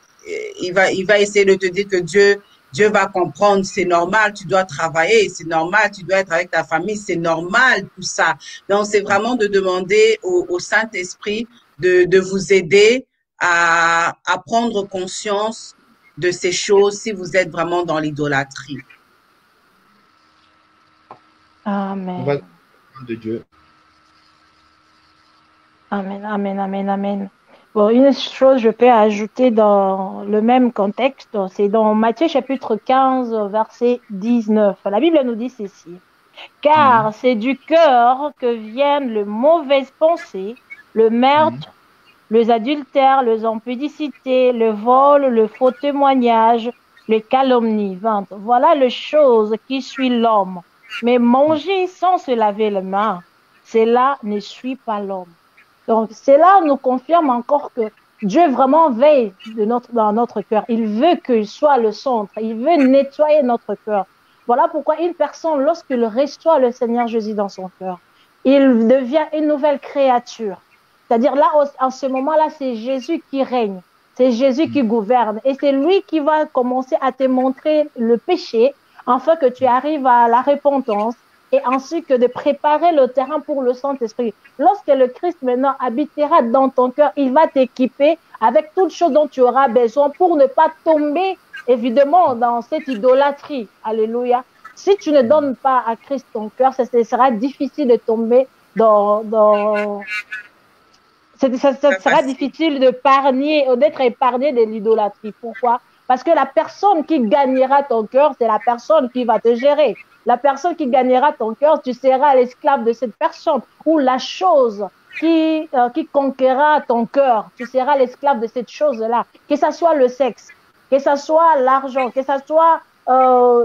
il va essayer de te dire que Dieu va comprendre, c'est normal, tu dois travailler, c'est normal, tu dois être avec ta famille, c'est normal, tout ça. Donc, c'est vraiment de demander au Saint-Esprit de vous aider à prendre conscience de ces choses si vous êtes vraiment dans l'idolâtrie. Amen. De Dieu. Amen, amen, amen, amen. Bon, une chose je peux ajouter dans le même contexte, c'est dans Matthieu chapitre 15, verset 19. La Bible nous dit ceci. Car c'est du cœur que viennent les mauvaises pensées, le meurtre, les adultères, les impudicités, le vol, le faux témoignage, les calomnies. Voilà les choses qui suivent l'homme. Mais manger sans se laver les mains, cela ne suit pas l'homme. Donc, cela nous confirme encore que Dieu vraiment veille dans notre cœur. Il veut qu'il soit le centre. Il veut nettoyer notre cœur. Voilà pourquoi une personne, lorsqu'il reçoit le Seigneur Jésus dans son cœur, il devient une nouvelle créature. C'est-à-dire là, en ce moment-là, c'est Jésus qui règne. C'est Jésus qui gouverne. Et c'est lui qui va commencer à te montrer le péché afin que tu arrives à la repentance et ainsi que de préparer le terrain pour le Saint-Esprit. Lorsque le Christ maintenant habitera dans ton cœur, il va t'équiper avec toutes choses dont tu auras besoin pour ne pas tomber, évidemment, dans cette idolâtrie. Alléluia. Si tu ne donnes pas à Christ ton cœur, ça sera difficile de tomber ça sera difficile d'être épargné de l'idolâtrie. Pourquoi? Parce que la personne qui gagnera ton cœur, c'est la personne qui va te gérer. La personne qui gagnera ton cœur, tu seras l'esclave de cette personne. Ou la chose qui conquérera ton cœur, tu seras l'esclave de cette chose-là. Que ce soit le sexe, que ce soit l'argent, que ce soit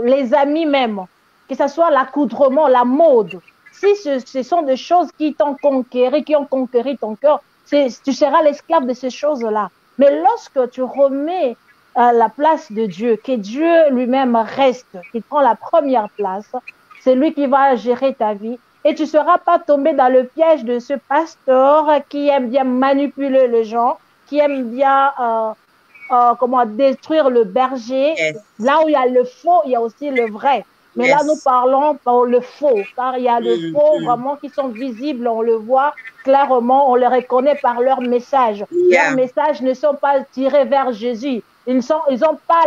les amis même, que ce soit l'accoutrement, la mode. Si ce sont des choses qui t'ont conquéri, qui ont conquéri ton cœur, tu seras l'esclave de ces choses-là. Mais lorsque tu remets la place de Dieu, que Dieu lui-même reste, qu'il prend la première place, c'est lui qui va gérer ta vie. Et tu ne seras pas tombé dans le piège de ce pasteur qui aime bien manipuler les gens, qui aime bien détruire le berger. Yes. Là où il y a le faux, il y a aussi le vrai. Mais yes. Là, nous parlons pour le faux, car il y a le faux vraiment qui sont visibles, on le voit clairement, on les reconnaît par leur message. Leurs messages ne sont pas tirés vers Jésus. Ils n'ont pas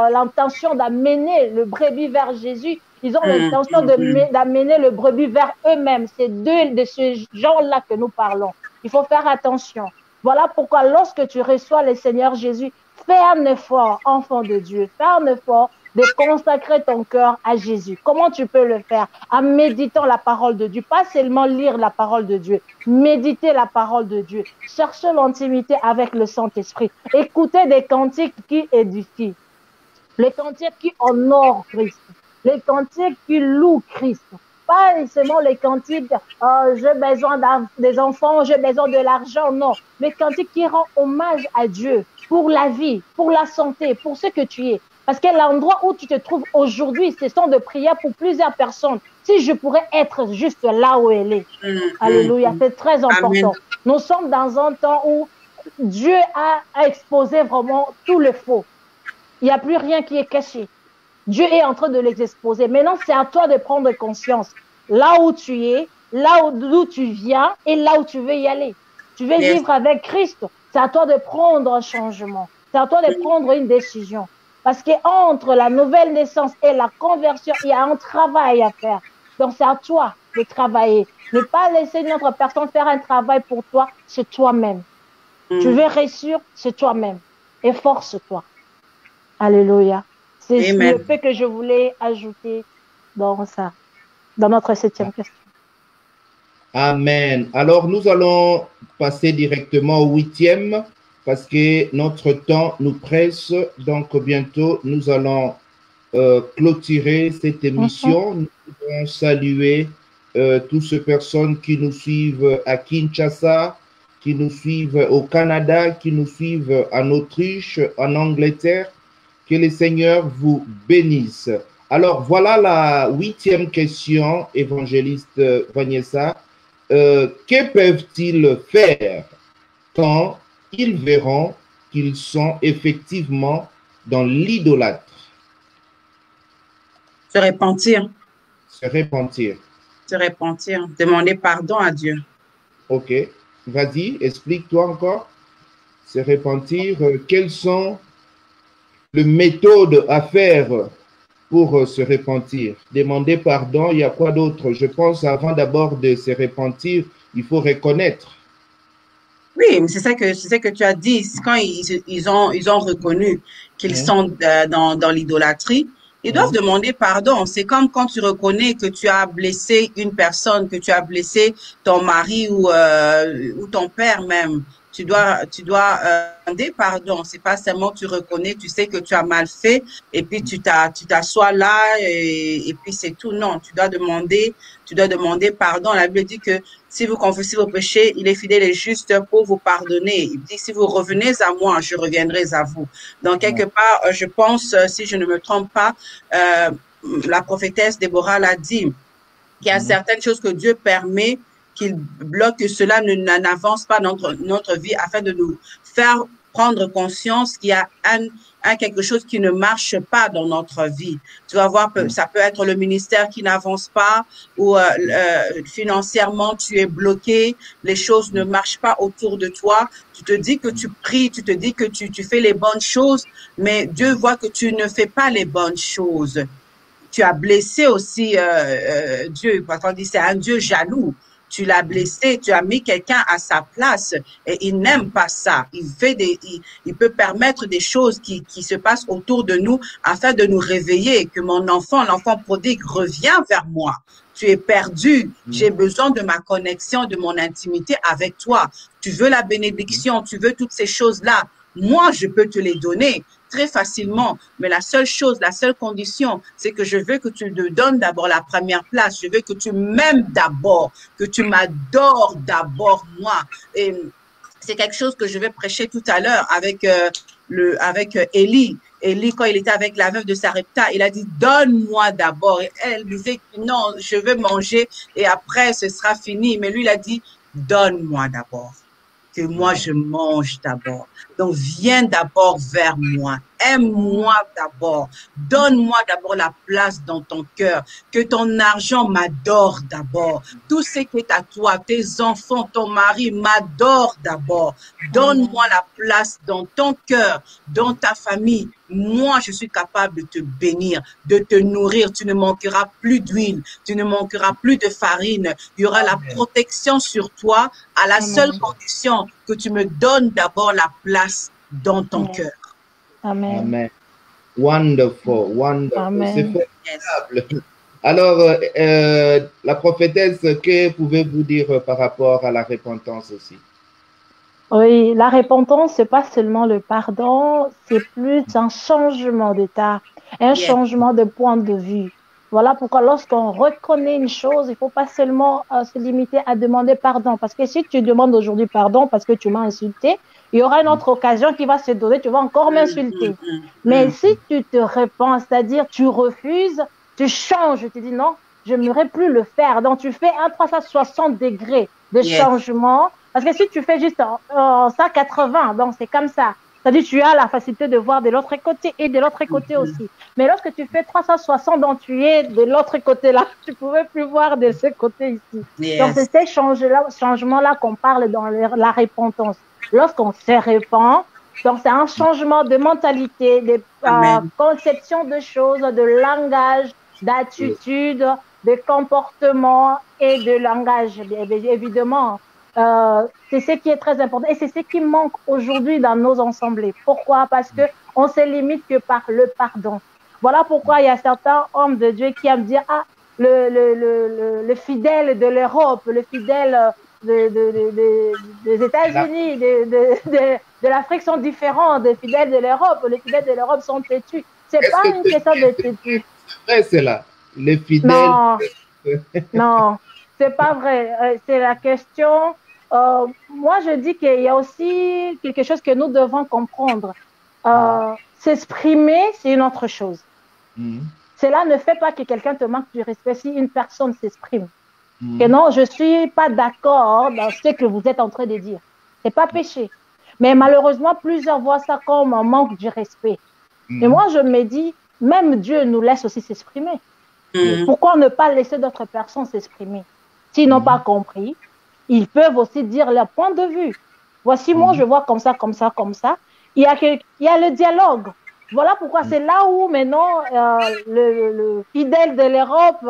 l'intention d'amener le brebis vers Jésus. Ils ont l'intention d'amener le brebis vers eux-mêmes. C'est de ce genre-là que nous parlons. Il faut faire attention. Voilà pourquoi lorsque tu reçois le Seigneur Jésus, fais un effort, enfant de Dieu. Fais un effort de consacrer ton cœur à Jésus. Comment tu peux le faire? En méditant la parole de Dieu. Pas seulement lire la parole de Dieu. Méditer la parole de Dieu. Chercher l'intimité avec le Saint-Esprit. Écouter des cantiques qui édifient. Les cantiques qui honorent Christ. Les cantiques qui louent Christ. Pas seulement les cantiques, j'ai besoin des enfants, j'ai besoin de l'argent, non. Les cantiques qui rendent hommage à Dieu pour la vie, pour la santé, pour ce que tu es. Parce que l'endroit où tu te trouves aujourd'hui, ce sont de prières pour plusieurs personnes. Si je pourrais être juste là où elle est. Alléluia, c'est très important. Amen. Nous sommes dans un temps où Dieu a exposé vraiment tout le faux. Il n'y a plus rien qui est caché. Dieu est en train de les exposer. Maintenant, c'est à toi de prendre conscience. Là où tu es, là d'où tu viens et là où tu veux y aller. Tu veux vivre avec Christ. C'est à toi de prendre un changement. C'est à toi de prendre une décision. Parce qu'entre la nouvelle naissance et la conversion, il y a un travail à faire. Donc, c'est à toi de travailler. Ne pas laisser une autre personne faire un travail pour toi, c'est toi-même. Tu veux réussir, c'est toi-même. Efforce-toi. Alléluia. C'est le fait que je voulais ajouter dans ça, dans notre 7e question. Amen. Alors, nous allons passer directement au 8e parce que notre temps nous presse. Donc, bientôt, nous allons clôturer cette émission. Nous voulons saluer toutes ces personnes qui nous suivent à Kinshasa, qui nous suivent au Canada, qui nous suivent en Autriche, en Angleterre. Que le Seigneur vous bénisse. Alors, voilà la 8e question, évangéliste Vanessa. Que peuvent-ils faire quand ils verront qu'ils sont effectivement dans l'idolâtre? Se repentir. Se repentir. Se repentir. Demander pardon à Dieu. Ok. Vas-y, explique-toi encore. Se repentir. Quelles sont les méthodes à faire pour se repentir? Demander pardon, il y a quoi d'autre? Je pense avant d'abord de se repentir, il faut reconnaître. Oui, mais c'est ça que tu as dit. Quand ils ont reconnu qu'ils sont dans l'idolâtrie, ils doivent demander pardon. C'est comme quand tu reconnais que tu as blessé une personne, que tu as blessé ton mari ou ton père même. Tu dois demander pardon. C'est pas seulement tu reconnais, tu sais que tu as mal fait et puis tu t'assois là et puis c'est tout. Non, tu dois demander pardon. La Bible dit que si vous confessez vos péchés, il est fidèle et juste pour vous pardonner. Il dit si vous revenez à moi, je reviendrai à vous. Donc quelque part, je pense, si je ne me trompe pas, la prophétesse Déborah l'a dit, qu'il y a certaines choses que Dieu permet qu'il bloque, que cela n'avance pas dans notre vie afin de nous faire prendre conscience qu'il y a quelque chose qui ne marche pas dans notre vie. Tu vas voir, ça peut être le ministère qui n'avance pas ou financièrement tu es bloqué, les choses ne marchent pas autour de toi. Tu te dis que tu pries, tu te dis que tu fais les bonnes choses, mais Dieu voit que tu ne fais pas les bonnes choses. Tu as blessé aussi Dieu, parce qu'on dit c'est un Dieu jaloux. Tu l'as blessé, tu as mis quelqu'un à sa place et il n'aime pas ça. Il peut permettre des choses qui se passent autour de nous afin de nous réveiller, que l'enfant prodigue revient vers moi. Tu es perdu. J'ai besoin de ma connexion, de mon intimité avec toi. Tu veux la bénédiction, tu veux toutes ces choses-là. Moi, je peux te les donner très facilement, mais la seule condition, c'est que je veux que tu me donnes d'abord la première place. Je veux que tu m'aimes d'abord, que tu m'adores d'abord moi. Et c'est quelque chose que je vais prêcher tout à l'heure avec Élie. Élie, quand il était avec la veuve de Sarepta, il a dit donne-moi d'abord. Et elle disait non, je veux manger et après ce sera fini. Mais lui, il a dit donne-moi d'abord. Que moi je mange d'abord. Donc, viens d'abord vers moi. Aime-moi d'abord. Donne-moi d'abord la place dans ton cœur. Que ton argent m'adore d'abord. Tout ce qui est à toi, tes enfants, ton mari m'adore d'abord. Donne-moi la place dans ton cœur, dans ta famille. Moi, je suis capable de te bénir, de te nourrir. Tu ne manqueras plus d'huile. Tu ne manqueras plus de farine. Il y aura la protection sur toi à la seule condition que tu me donnes d'abord la place dans ton cœur. Amen. Amen. Wonderful, wonderful. Amen. C'est formidable. Alors, la prophétesse, que pouvez-vous dire par rapport à la repentance aussi? Oui, la repentance, c'est pas seulement le pardon, c'est plus un changement d'état, un changement de point de vue. Voilà pourquoi lorsqu'on reconnaît une chose, il faut pas seulement se limiter à demander pardon. Parce que si tu demandes aujourd'hui pardon parce que tu m'as insulté, il y aura une autre occasion qui va se donner, tu vas encore m'insulter. Mais si tu te repens, c'est-à-dire tu refuses, tu changes, tu dis non, je n'aimerais plus le faire. Donc tu fais un 360 degrés de changement. Parce que si tu fais juste 180, donc c'est comme ça C'est-à-dire tu as la facilité de voir de l'autre côté et de l'autre côté aussi. Mais lorsque tu fais 360 donc tu es de l'autre côté-là, tu ne pouvais plus voir de ce côté ici. Yes. Donc c'est ces changements-là qu'on parle dans la repentance. Lorsqu'on se répand, donc c'est un changement de mentalité, de conception de choses, de langage, d'attitude, de comportement et de langage, évidemment. C'est ce qui est très important et c'est ce qui manque aujourd'hui dans nos assemblées. Pourquoi? Parce qu'on se limite que par le pardon. Voilà pourquoi il y a certains hommes de Dieu qui aiment dire « Ah, le fidèle de l'Europe, le fidèle des États-Unis, de l'Afrique sont différents des fidèles de l'Europe. Les fidèles de l'Europe sont têtus. » C'est pas une question de têtu. C'est vrai, c'est là. Les fidèles. Non, non, c'est pas vrai. C'est la question. Moi, je dis qu'il y a aussi quelque chose que nous devons comprendre. S'exprimer, c'est une autre chose. Cela ne fait pas que quelqu'un te manque du respect si une personne s'exprime. Que non, je ne suis pas d'accord dans ce que vous êtes en train de dire. Ce n'est pas péché. Mais malheureusement, plusieurs voient ça comme un manque du respect. Et moi, je me dis, même Dieu nous laisse aussi s'exprimer. Pourquoi ne pas laisser d'autres personnes s'exprimer? S'ils n'ont pas compris, ils peuvent aussi dire leur point de vue. Voici, moi, je vois comme ça, comme ça, comme ça. Il y a le dialogue. Voilà pourquoi c'est là où maintenant le fidèle de l'Europe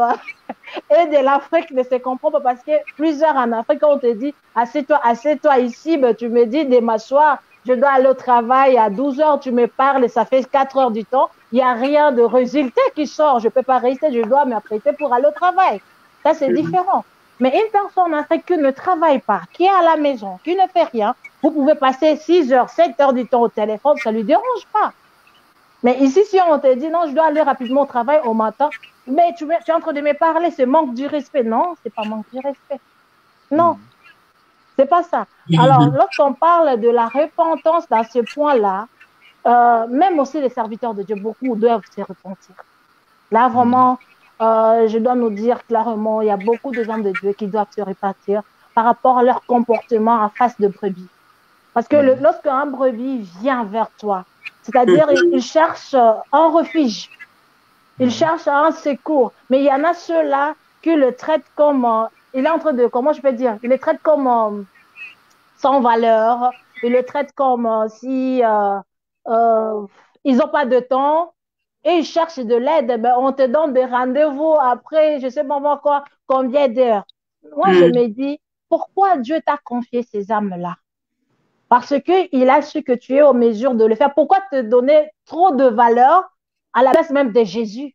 et de l'Afrique ne se comprend pas parce que plusieurs en Afrique, on te dit assieds-toi ici, ben, tu me dis de m'asseoir, je dois aller au travail à 12 heures, tu me parles, ça fait 4 heures du temps, il n'y a rien de résultat qui sort, je ne peux pas rester, je dois m'apprêter pour aller au travail. Ça, c'est différent. Mais une personne en Afrique qui ne travaille pas, qui est à la maison, qui ne fait rien, vous pouvez passer 6 heures, 7 heures du temps au téléphone, ça ne lui dérange pas. Mais ici, si on te dit, non, je dois aller rapidement au travail au matin, mais tu es en train de me parler, c'est manque du respect. Non, c'est pas manque du respect. Non, c'est pas ça. Alors, lorsqu'on parle de la repentance dans ce point-là, même aussi les serviteurs de Dieu, beaucoup doivent se repentir. Là, vraiment, je dois nous dire clairement, il y a beaucoup de gens de Dieu qui doivent se repentir par rapport à leur comportement en face de brebis. Parce que lorsqu'un brebis vient vers toi, c'est-à-dire il cherche un refuge, il cherche un secours. Mais il y en a ceux-là qui le traitent comme, il est en train de, comment je peux dire, il le traite comme sans valeur, il le traite comme si ils n'ont pas de temps et ils cherchent de l'aide. Ben, on te donne des rendez-vous après, je sais pas quoi, combien d'heures. Moi, je me dis, pourquoi Dieu t'a confié ces âmes-là? Parce qu'il a su que tu es en mesure de le faire. Pourquoi te donner trop de valeur à la place même de Jésus?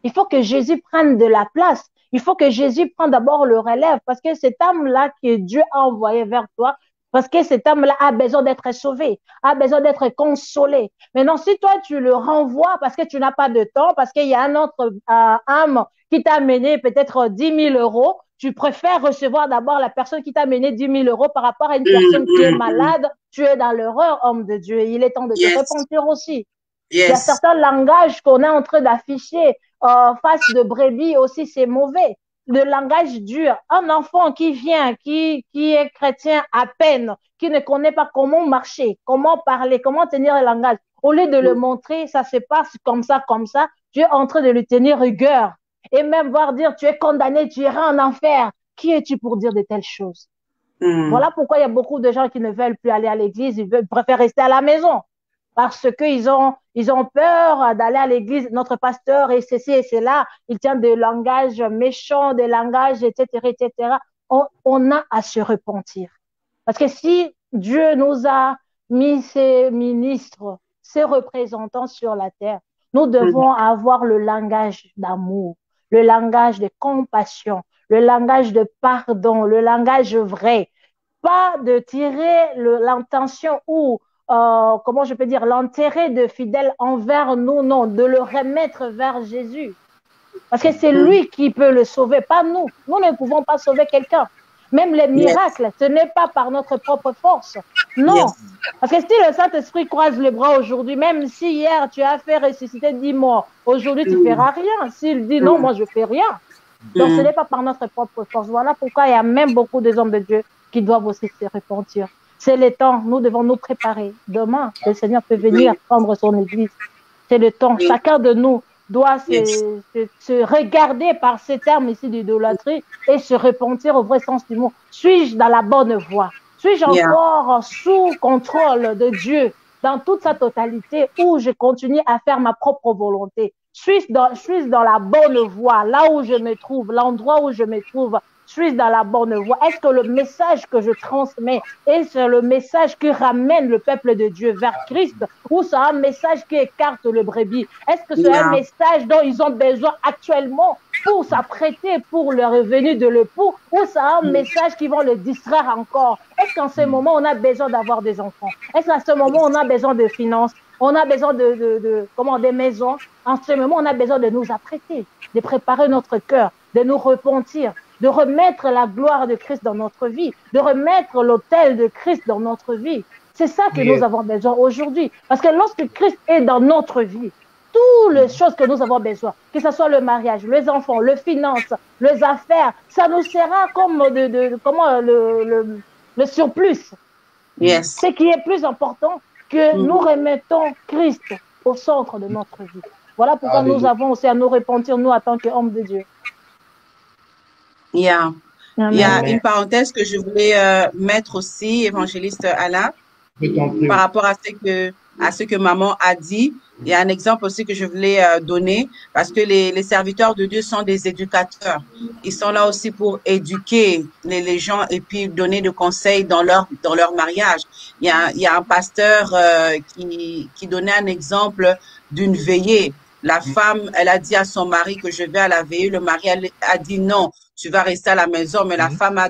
Il faut que Jésus prenne de la place. Il faut que Jésus prenne d'abord le relève parce que cette âme-là que Dieu a envoyée vers toi, parce que cette âme-là a besoin d'être sauvée, a besoin d'être consolée. Maintenant, si toi, tu le renvoies parce que tu n'as pas de temps, parce qu'il y a un autre âme qui t'a amené peut-être 10 000 euros, tu préfères recevoir d'abord la personne qui t'a amené 10 000 euros par rapport à une personne qui est malade, tu es dans l'erreur, homme de Dieu. Il est temps de te repentir aussi. Il y a certains langages qu'on est en train d'afficher face de brebis aussi, c'est mauvais. Le langage dur. Un enfant qui vient, qui est chrétien à peine, qui ne connaît pas comment marcher, comment parler, comment tenir le langage. Au lieu de le montrer, ça se passe comme ça, tu es en train de lui tenir rigueur. Et même voir dire, tu es condamné, tu iras en enfer. Qui es-tu pour dire de telles choses? Voilà pourquoi il y a beaucoup de gens qui ne veulent plus aller à l'église, ils préfèrent rester à la maison. Parce qu'ils ont peur d'aller à l'église. Notre pasteur et ceci et cela, il tient des langages méchants, des langages, etc., etc. On a à se repentir. Parce que si Dieu nous a mis ses ministres, ses représentants sur la terre, nous devons avoir le langage d'amour, le langage de compassion, le langage de pardon, le langage vrai. Pas de tirer l'intention ou comment je peux dire, l'intérêt de fidèles envers nous, non, de le remettre vers Jésus. Parce que c'est lui qui peut le sauver, pas nous. Nous ne pouvons pas sauver quelqu'un. Même les miracles, ce n'est pas par notre propre force. Non. Parce que si le Saint-Esprit croise les bras aujourd'hui, même si hier tu as fait ressusciter 10 morts, aujourd'hui tu ne feras rien. S'il dit non, moi je ne fais rien. Donc ce n'est pas par notre propre force. Voilà pourquoi il y a même beaucoup de hommes de Dieu qui doivent aussi se repentir. C'est le temps, nous devons nous préparer. Demain, le Seigneur peut venir prendre son église. C'est le temps. Chacun de nous doit se regarder par ces termes ici d'idolâtrie et se repentir au vrai sens du mot. Suis-je dans la bonne voie? Suis-je encore sous contrôle de Dieu dans toute sa totalité, ou je continue à faire ma propre volonté? Suis-je dans la bonne voie, là où je me trouve, l'endroit où je me trouve? Suis-je dans la bonne voie? Est-ce que le message que je transmets est le message qui ramène le peuple de Dieu vers Christ, ou c'est un message qui écarte le brebis? Est-ce que c'est un message dont ils ont besoin actuellement pour s'apprêter pour le revenu de l'époux, ou c'est un message qui va le distraire encore? Est-ce qu'en ce moment, on a besoin d'avoir des enfants? Est-ce qu'à ce moment, on a besoin de finances? On a besoin des maisons? En ce moment, on a besoin de nous apprêter, de préparer notre cœur, de nous repentir, de remettre la gloire de Christ dans notre vie, de remettre l'autel de Christ dans notre vie. C'est ça que nous avons besoin aujourd'hui. Parce que lorsque Christ est dans notre vie, toutes les choses que nous avons besoin, que ce soit le mariage, les enfants, les finances, les affaires, ça nous sera comme le surplus. Ce qui est plus important, que nous remettons Christ au centre de notre vie. Voilà pourquoi nous avons aussi à nous repentir, nous, en tant qu'hommes de Dieu. Il y a une parenthèse que je voulais mettre aussi, évangéliste Alain, par rapport à ce que maman a dit. Il y a un exemple aussi que je voulais donner, parce que les serviteurs de Dieu sont des éducateurs. Ils sont là aussi pour éduquer les gens et puis donner des conseils dans leur mariage. Il y a un pasteur qui donnait un exemple d'une veillée. La femme, elle a dit à son mari que je vais à la veillée. Le mari a dit non, tu vas rester à la maison. Mais la femme a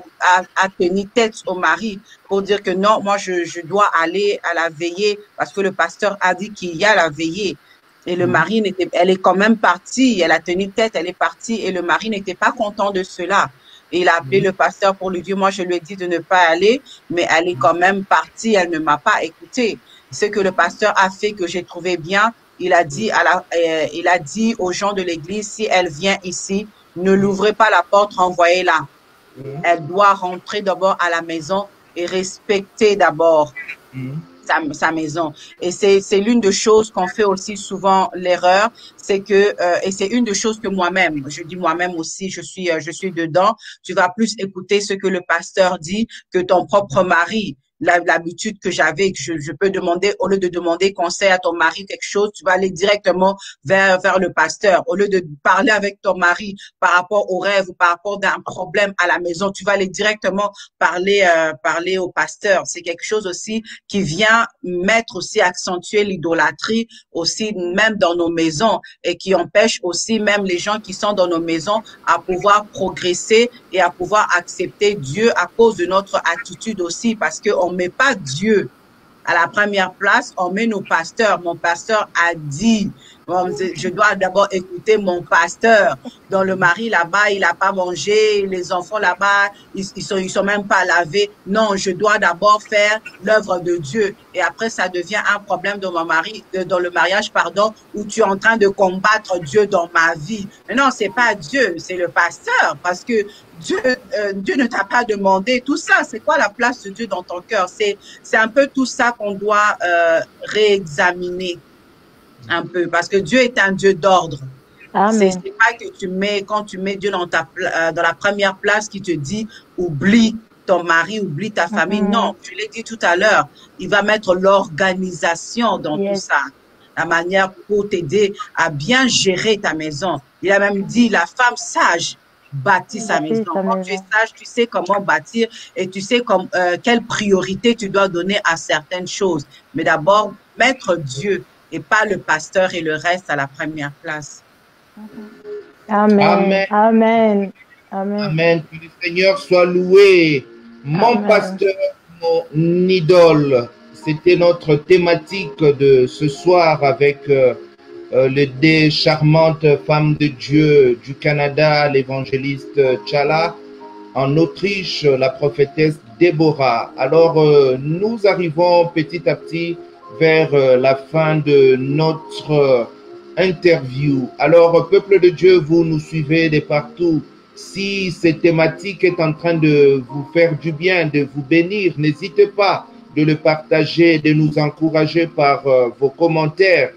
tenu tête au mari pour dire que non, moi, je dois aller à la veillée parce que le pasteur a dit qu'il y a la veillée. Et le mari elle est quand même partie. Elle a tenu tête, elle est partie et le mari n'était pas content de cela. Et il a appelé le pasteur pour lui dire, moi, je lui ai dit de ne pas aller, mais elle est quand même partie. Elle ne m'a pas écouté. Ce que le pasteur a fait que j'ai trouvé bien, il a dit aux gens de l'église, si elle vient ici, ne l'ouvrez pas la porte, renvoyez-la. Elle doit rentrer d'abord à la maison et respecter d'abord sa maison. Et c'est l'une des choses qu'on fait aussi souvent l'erreur, c'est que, et c'est une des choses que moi-même, je dis moi-même aussi, je suis dedans, tu vas plus écouter ce que le pasteur dit que ton propre mari. L'habitude que j'avais, que je peux demander, au lieu de demander conseil à ton mari quelque chose, tu vas aller directement vers le pasteur. Au lieu de parler avec ton mari par rapport au rêve ou par rapport à un problème à la maison, tu vas aller directement parler au pasteur. C'est quelque chose aussi qui vient mettre aussi, accentuer l'idolâtrie aussi même dans nos maisons et qui empêche aussi même les gens qui sont dans nos maisons à pouvoir progresser et à pouvoir accepter Dieu à cause de notre attitude aussi, parce que on met pas Dieu à la première place, on met nos pasteurs. Mon pasteur a dit, je dois d'abord écouter mon pasteur. Dans le mari là-bas, il n'a pas mangé, les enfants là-bas, ils sont même pas lavés. Non, je dois d'abord faire l'œuvre de Dieu. Et après, ça devient un problème dans le mariage, où tu es en train de combattre Dieu dans ma vie. Mais non, c'est pas Dieu, c'est le pasteur, parce que Dieu ne t'a pas demandé tout ça. C'est quoi la place de Dieu dans ton cœur? C'est un peu tout ça qu'on doit réexaminer un peu, parce que Dieu est un Dieu d'ordre. C'est pas que quand tu mets Dieu dans la première place, qui te dit oublie ton mari, oublie ta famille. Non, je l'ai dit tout à l'heure, il va mettre l'organisation dans tout ça, la manière pour t'aider à bien gérer ta maison. Il a même dit, la femme sage bâtit sa maison. Quand tu es sage, tu sais comment bâtir et tu sais quelle priorité tu dois donner à certaines choses. Mais d'abord, mettre Dieu et pas le pasteur et le reste à la première place. Amen. Amen. Amen. Amen. Que le Seigneur soit loué. Mon pasteur, mon idole. C'était notre thématique de ce soir avec les deux charmantes femmes de Dieu du Canada, l'évangéliste Tchala, en Autriche, la prophétesse Déborah. Alors, nous arrivons petit à petit vers la fin de notre interview. Alors, peuple de Dieu, vous nous suivez de partout. Si cette thématique est en train de vous faire du bien, de vous bénir, n'hésitez pas de le partager, de nous encourager par vos commentaires.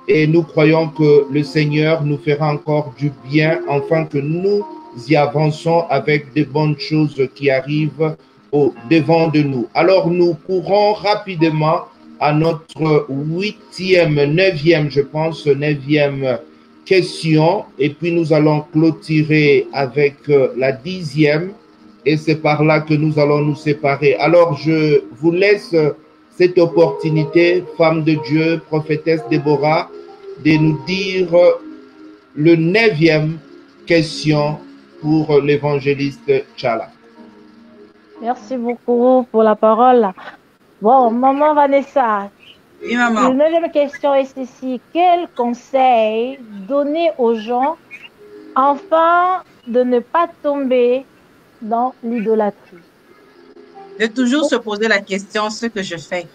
Et nous croyons que le Seigneur nous fera encore du bien, afin que nous y avançons avec de bonnes choses qui arrivent au devant de nous. Alors nous courons rapidement à notre 9e, je pense, 9e question, et puis nous allons clôturer avec la 10e, et c'est par là que nous allons nous séparer. Alors je vous laisse cette opportunité, femme de Dieu, prophétesse Déborah, de nous dire le 9e question pour l'évangéliste Tchala. Merci beaucoup pour la parole. Bon, maman Vanessa, Oui, maman. la 9e question est ceci. Quel conseil donner aux gens afin de ne pas tomber dans l'idolâtrie? De toujours se poser la question, ce que je fais.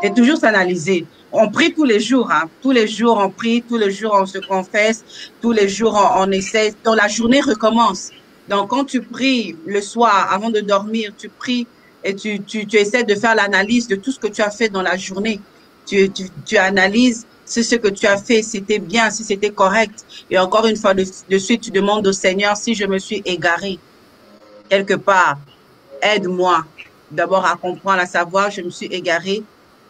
De toujours s'analyser. On prie tous les jours, hein. Tous les jours on prie, tous les jours on se confesse, tous les jours on essaie. Donc la journée recommence. Donc quand tu pries le soir avant de dormir, tu pries et tu essaies de faire l'analyse de tout ce que tu as fait dans la journée. Tu analyses si ce que tu as fait, c'était bien, si c'était correct. Et encore une fois de suite, tu demandes au Seigneur si je me suis égaré quelque part. Aide-moi d'abord à comprendre, à savoir je me suis égaré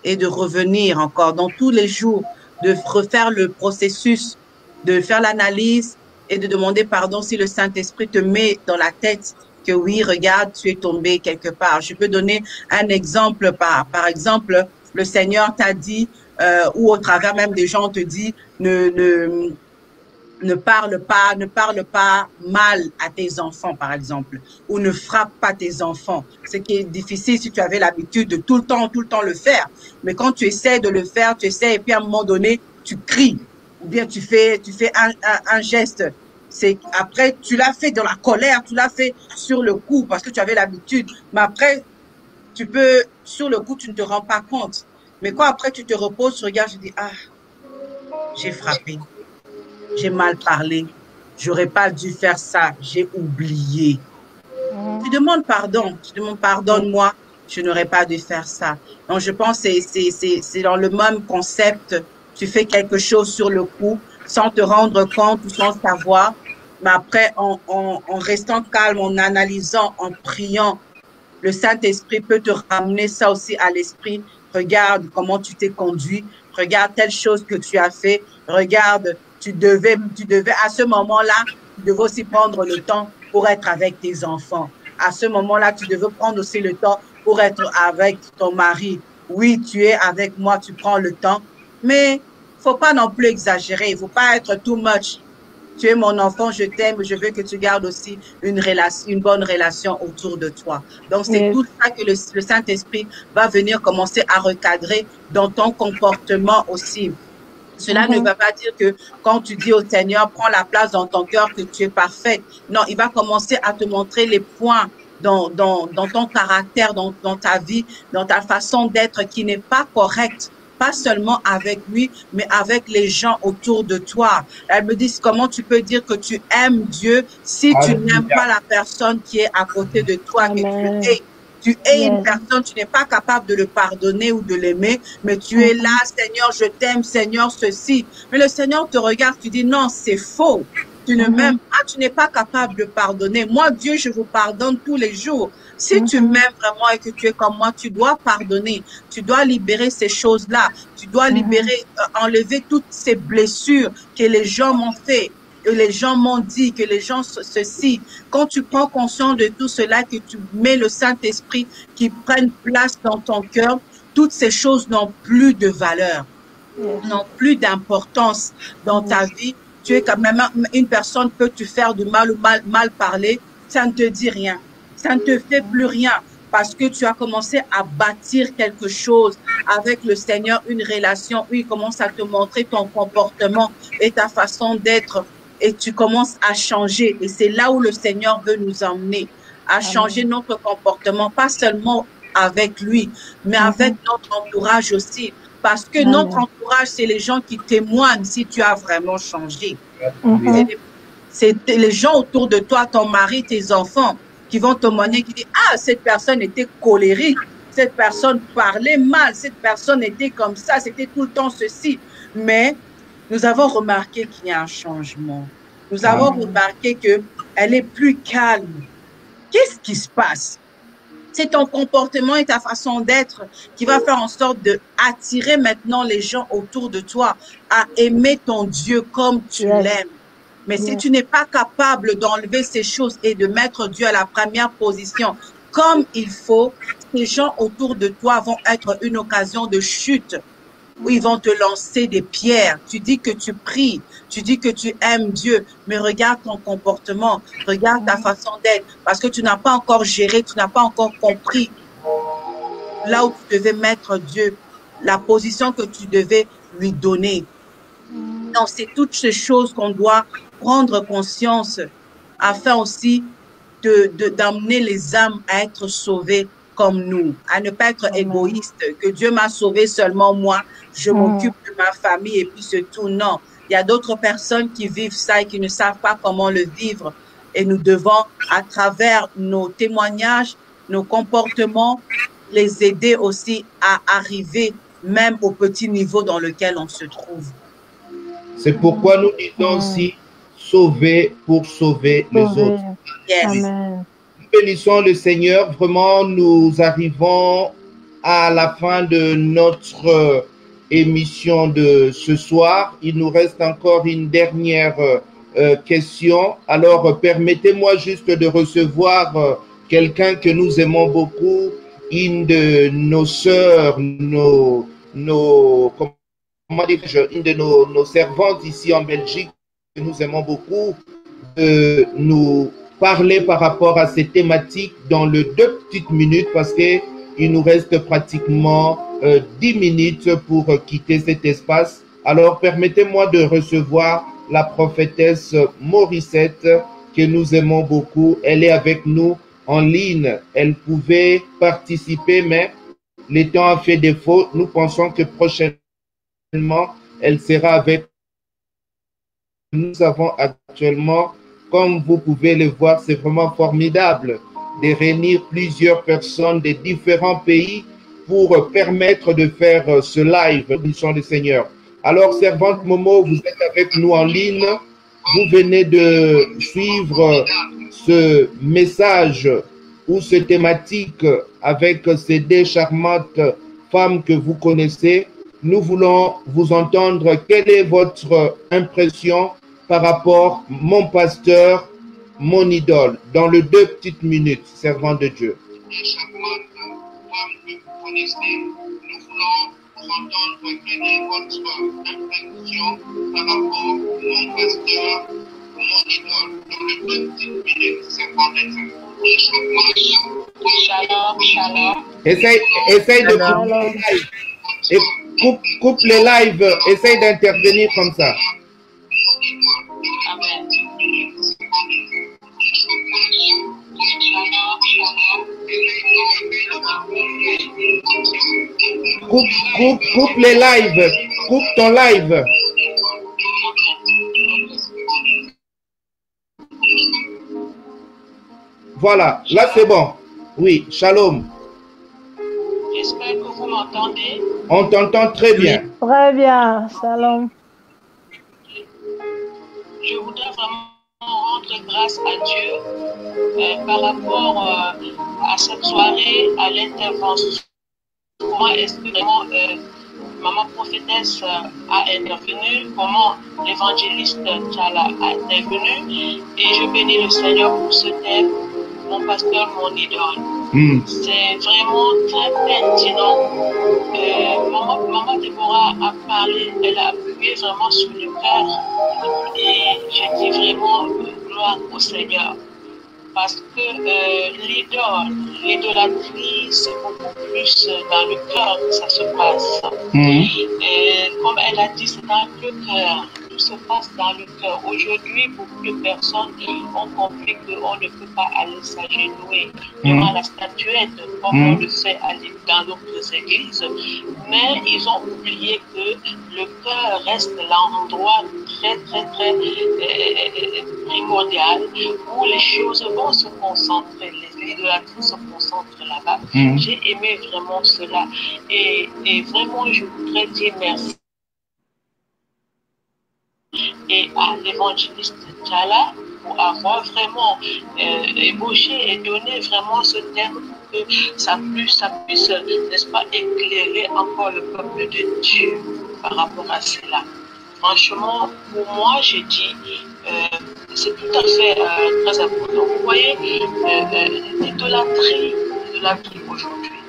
et de revenir encore dans tous les jours, de refaire le processus, de faire l'analyse et de demander pardon si le Saint-Esprit te met dans la tête que oui, regarde, tu es tombé quelque part. Je peux donner un exemple. Par exemple, le Seigneur t'a dit, ou au travers même des gens, on te dit, ne parle pas mal à tes enfants, par exemple, ou ne frappe pas tes enfants. Ce qui est difficile si tu avais l'habitude de tout le temps le faire. Mais quand tu essaies de le faire, tu essaies et puis à un moment donné, tu cries, ou bien tu fais un geste. C'est après, tu l'as fait dans la colère, tu l'as fait sur le coup parce que tu avais l'habitude. Mais après, tu peux, sur le coup, tu ne te rends pas compte. Mais quand après tu te reposes, tu regardes, tu dis, ah, j'ai frappé. J'ai mal parlé, j'aurais pas dû faire ça, j'ai oublié. Tu demandes pardon, pardonne-moi, je n'aurais pas dû faire ça. Donc je pense que c'est dans le même concept, tu fais quelque chose sur le coup, sans te rendre compte ou sans savoir, mais après en restant calme, en analysant, en priant, le Saint-Esprit peut te ramener ça aussi à l'esprit. Regarde comment tu t'es conduit, regarde telle chose que tu as fait, regarde, tu devais à ce moment-là, tu devais aussi prendre le temps pour être avec tes enfants. À ce moment-là, tu devais prendre aussi le temps pour être avec ton mari. Oui, tu es avec moi, tu prends le temps, mais faut pas non plus exagérer, il faut pas être too much. Tu es mon enfant, je t'aime, je veux que tu gardes aussi une bonne relation autour de toi. Donc, c'est tout ça que le Saint-Esprit va venir commencer à recadrer dans ton comportement aussi. Cela ne va pas dire que quand tu dis au Seigneur, prends la place dans ton cœur, que tu es parfaite. Non, il va commencer à te montrer les points dans ton caractère, dans ta vie, dans ta façon d'être qui n'est pas correcte. Pas seulement avec lui, mais avec les gens autour de toi. Elle me dit, comment tu peux dire que tu aimes Dieu si tu n'aimes pas la personne qui est à côté de toi, que tu es. Tu es une personne, tu n'es pas capable de le pardonner ou de l'aimer, mais tu es là, Seigneur, je t'aime, Seigneur, ceci. Mais le Seigneur te regarde, tu dis, non, c'est faux. Tu ne m'aimes pas, tu n'es pas capable de pardonner. Moi, Dieu, je vous pardonne tous les jours. Si tu m'aimes vraiment et que tu es comme moi, tu dois pardonner. Tu dois libérer ces choses-là. Tu dois libérer, enlever toutes ces blessures que les gens m'ont fait, que les gens m'ont dit, que les gens ceci. Quand tu prends conscience de tout cela, que tu mets le Saint-Esprit qui prenne place dans ton cœur, toutes ces choses n'ont plus de valeur, n'ont plus d'importance dans ta vie. Tu es quand même, une personne peut te faire du mal ou mal parler, ça ne te dit rien. Ça ne te fait plus rien parce que tu as commencé à bâtir quelque chose avec le Seigneur, une relation où il commence à te montrer ton comportement et ta façon d'être et tu commences à changer. Et c'est là où le Seigneur veut nous emmener, à changer notre comportement, pas seulement avec lui, mais avec notre entourage aussi. Parce que notre entourage, c'est les gens qui témoignent si tu as vraiment changé. C'est les gens autour de toi, ton mari, tes enfants, qui vont témoigner, qui disent, ah, cette personne était colérique, cette personne parlait mal, cette personne était comme ça, c'était tout le temps ceci. Mais nous avons remarqué qu'il y a un changement. Nous avons remarqué qu'elle est plus calme. Qu'est-ce qui se passe? C'est ton comportement et ta façon d'être qui va faire en sorte d'attirer maintenant les gens autour de toi à aimer ton Dieu comme tu l'aimes. Mais si tu n'es pas capable d'enlever ces choses et de mettre Dieu à la première position comme il faut, ces gens autour de toi vont être une occasion de chute où ils vont te lancer des pierres. Tu dis que tu pries, tu dis que tu aimes Dieu, mais regarde ton comportement, regarde ta façon d'être, parce que tu n'as pas encore géré, tu n'as pas encore compris là où tu devais mettre Dieu, la position que tu devais lui donner. Donc, c'est toutes ces choses qu'on doit prendre conscience afin aussi d'amener les âmes à être sauvées comme nous, à ne pas être égoïste, que Dieu m'a sauvé seulement moi, je m'occupe de ma famille et puis c'est tout. Non, il y a d'autres personnes qui vivent ça et qui ne savent pas comment le vivre. Et nous devons, à travers nos témoignages, nos comportements, les aider aussi à arriver même au petit niveau dans lequel on se trouve. C'est pourquoi nous disons aussi sauver pour sauver les autres. Yes. Amen. Nous bénissons le Seigneur. Vraiment, nous arrivons à la fin de notre émission de ce soir. Il nous reste encore une dernière question. Alors, permettez-moi juste de recevoir quelqu'un que nous aimons beaucoup, une de nos sœurs, une de nos servantes ici en Belgique, que nous aimons beaucoup, nous parler par rapport à ces thématiques dans les 2 petites minutes parce qu'il nous reste pratiquement 10 minutes pour quitter cet espace. Alors, permettez-moi de recevoir la prophétesse Morissette que nous aimons beaucoup. Elle est avec nous en ligne. Elle pouvait participer, mais le temps a fait défaut. Nous pensons que prochainement, elle sera avec nous. Nous avons actuellement, comme vous pouvez le voir, c'est vraiment formidable de réunir plusieurs personnes de différents pays pour permettre de faire ce live, bénissons le Seigneur. Alors, servante Momo, vous êtes avec nous en ligne. Vous venez de suivre ce message ou cette thématique avec ces 2 charmantes femmes que vous connaissez. Nous voulons vous entendre. Quelle est votre impression par rapport, mon pasteur, mon idole, dans les 2 petites minutes, servant de Dieu? Les charmantes femmes que vous connaissez, nous voulons vous entendre. Quelle est votre impression par rapport, mon pasteur, mon idole, dans les 2 petites minutes, servant de Dieu? Les charmantes. Shalom, shalom. Essaye de couper le live. Et coupe le live. Essaye d'intervenir comme ça. Amen. Coupe les lives. Coupe ton live. Voilà, là c'est bon. Oui, shalom. J'espère que vous m'entendez. On t'entend très bien. Très bien, shalom. Je voudrais vraiment rendre grâce à Dieu par rapport à cette soirée, à l'intervention. Comment est-ce que vraiment maman prophétesse a intervenu, comment l'évangéliste Tchala a intervenu. Et je bénis le Seigneur pour ce thème, mon pasteur, mon idole. C'est vraiment très pertinent. Maman Déborah a parlé, elle a appuyé vraiment sur le cœur. Et je dis vraiment gloire au Seigneur. Parce que l'idolâtrie, c'est beaucoup plus dans le cœur que ça se passe. Et comme elle a dit, c'est dans le cœur. tout se passe dans le cœur. Aujourd'hui, beaucoup de personnes ont compris qu'on ne peut pas aller s'agenouiller devant la statuette comme on le fait dans d'autres églises, mais ils ont oublié que le cœur reste l'endroit très primordial où les choses vont se concentrer, l'idolâtrie se concentre là-bas. J'ai aimé vraiment cela et vraiment je voudrais dire merci et à l'évangéliste Tchala pour avoir vraiment ébauché et donné vraiment ce thème pour que ça puisse, n'est-ce pas, éclairer encore le peuple de Dieu par rapport à cela. Franchement, pour moi, je dis, c'est tout à fait très important. Vous voyez, l'idolâtrie aujourd'hui.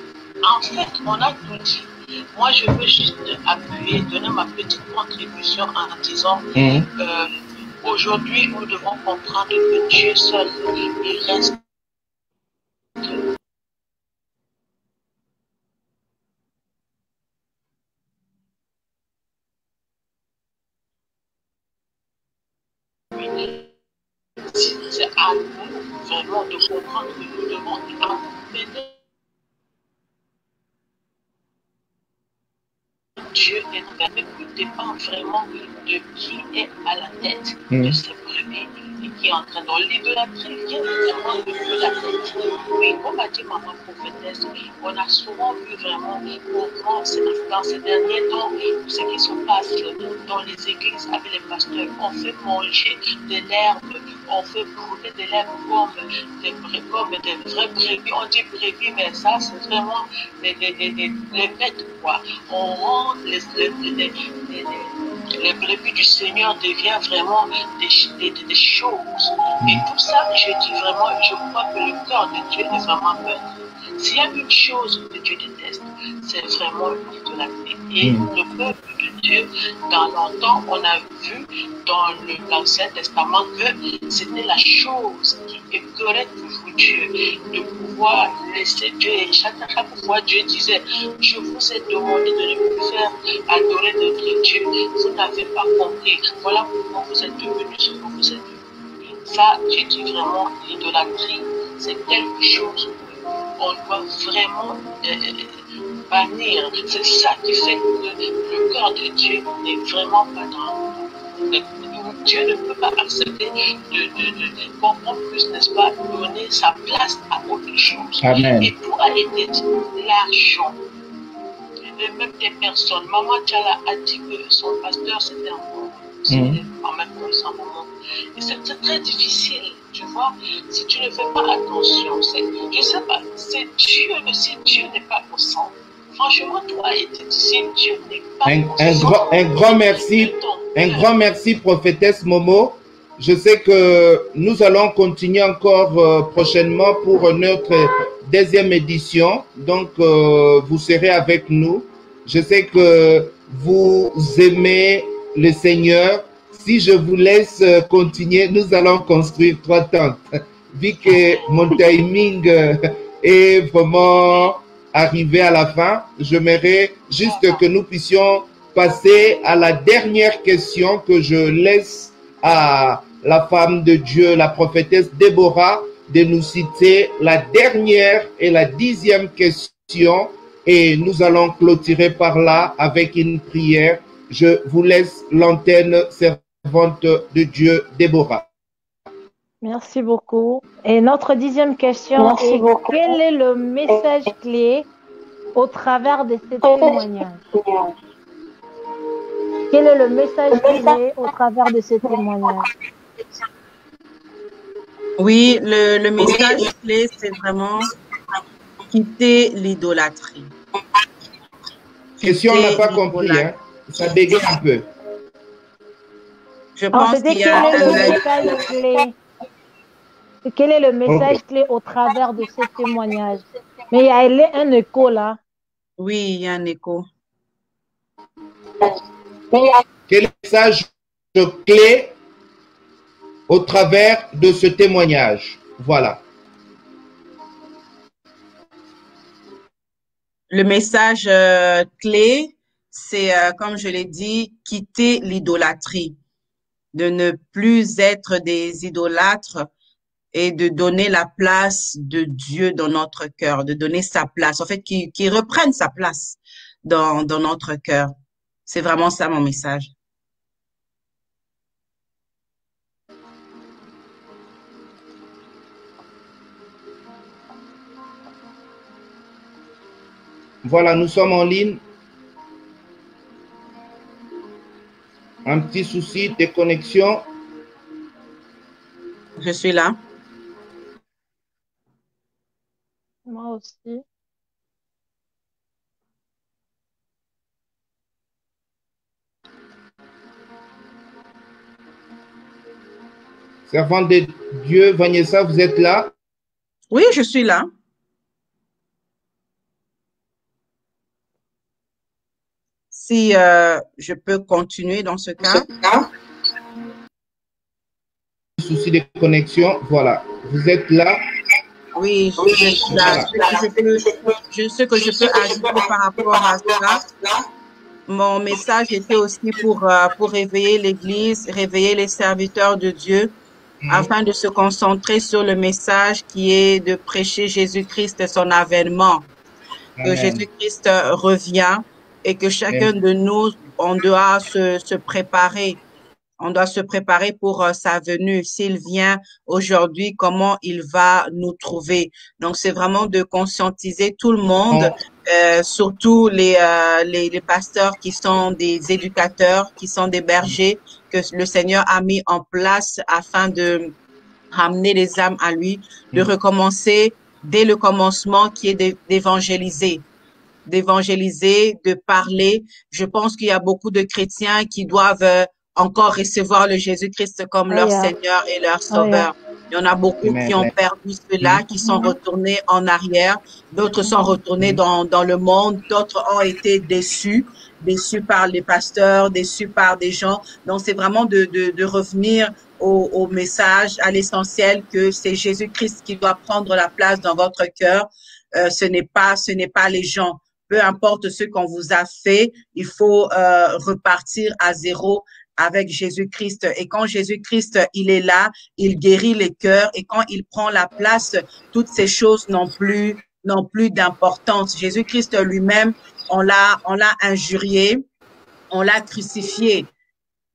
En fait, on a tout dit. Moi, je veux juste appuyer, donner ma petite contribution en disant aujourd'hui, nous devons comprendre que Dieu seul, il reste. C'est à nous vraiment de comprendre que nous devons appeler Dieu ne dépend vraiment de qui est à la tête de ses brebis et qui est en train de l'idolâtrie vient vraiment de la tête. Oui, comme a dit maman prophétesse, on a souvent vu vraiment comment dans ces derniers temps, ce qui se passe dans les églises avec les pasteurs, on fait manger de l'herbe, on fait brûler de l'herbe comme des vraies brebis. On dit brebis, mais ça c'est vraiment les bêtes quoi. On rend les brebis du Seigneur deviennent vraiment des choses. Et tout ça, je dis vraiment, je crois que le cœur de Dieu est vraiment meurtri. S'il y a une chose que Dieu déteste, c'est vraiment l'idolâtrie. Et le peuple de Dieu, dans longtemps, on a vu dans l'Ancien Testament que c'était la chose qui écœurait toujours Dieu, de pouvoir laisser Dieu. Et chaque fois, Dieu disait, je vous ai demandé de ne plus faire adorer notre Dieu. Vous n'avez pas compris. Voilà pourquoi vous êtes devenus ce que vous êtes devenus. Ça, j'ai dit vraiment, l'idolâtrie, c'est quelque chose qu'on doit vraiment bannir. C'est ça qui fait que le cœur de Dieu n'est vraiment pas dans Dieu ne peut pas accepter qu'on puisse, n'est-ce pas, donner sa place à autre chose. Amen. Et tout a été dit, l'argent. Et même des personnes. Maman Tchala a dit que son pasteur, c'était un bon. En même temps, c'est un moment. Et c'est très difficile, tu vois. Si tu ne fais pas attention, je ne sais pas, c'est Dieu, si Dieu n'est pas au centre. Franchement, toi, et si Dieu n'est pas au centre. Un grand merci, prophétesse Momo. Je sais que nous allons continuer encore prochainement pour notre deuxième édition. Donc, vous serez avec nous. Je sais que vous aimez le Seigneur. Si je vous laisse continuer, nous allons construire 3 tentes. Vu que mon timing est vraiment arrivé à la fin, j'aimerais juste que nous puissions passer à la dernière question que je laisse à la femme de Dieu, la prophétesse Déborah, de nous citer la dernière et la 10e question et nous allons clôturer par là avec une prière. Je vous laisse l'antenne, servante de Dieu, Déborah. Merci beaucoup. Et notre 10e question est quel est le message clé au travers de ces témoignages? Quel est le message clé au travers de ces témoignages? Oui, le message clé, c'est vraiment quitter l'idolâtrie. Question, on n'a pas compris, hein? Ça bégaye un peu. Je pense qu'il y a quel est le message clé? Quel est le message clé au travers de ces témoignages? Mais il y a un écho là. Oui, il y a un écho. Quel message clé au travers de ce témoignage? Voilà. Le message clé, c'est, comme je l'ai dit, quitter l'idolâtrie. de ne plus être des idolâtres et de donner la place de Dieu dans notre cœur, de donner sa place, en fait, qui reprenne sa place dans notre cœur. C'est vraiment ça mon message. Voilà, nous sommes en ligne. Un petit souci de connexion. Je suis là. Moi aussi. Servante de Dieu, Vanessa, vous êtes là? Oui, je suis là. Si je peux continuer dans ce cas. Souci de connexion, voilà. Vous êtes là? Oui, je suis là. Ce que je peux ajouter par rapport à ça, mon message était aussi pour réveiller l'Église, réveiller les serviteurs de Dieu, afin de se concentrer sur le message qui est de prêcher Jésus-Christ et son avènement. Que Jésus-Christ revient et que chacun de nous, on doit se préparer. On doit se préparer pour sa venue. S'il vient aujourd'hui, comment il va nous trouver? Donc, c'est vraiment de conscientiser tout le monde, surtout les pasteurs qui sont des éducateurs, qui sont des bergers, que le Seigneur a mis en place afin de ramener les âmes à lui, de recommencer dès le commencement qui est d'évangéliser, de parler. Je pense qu'il y a beaucoup de chrétiens qui doivent encore recevoir le Jésus-Christ comme leur Seigneur et leur Sauveur. Il y en a beaucoup qui ont perdu cela, qui sont retournés en arrière. D'autres sont retournés dans le monde. D'autres ont été déçus par les pasteurs, déçus par des gens. Donc, c'est vraiment de revenir au message, à l'essentiel, que c'est Jésus-Christ qui doit prendre la place dans votre cœur. Ce n'est pas les gens. Peu importe ce qu'on vous a fait, il faut repartir à zéro avec Jésus-Christ. Et quand Jésus-Christ, il est là, il guérit les cœurs. Et quand il prend la place, toutes ces choses n'ont plus d'importance. Jésus-Christ lui-même, on l'a injurié, on l'a crucifié.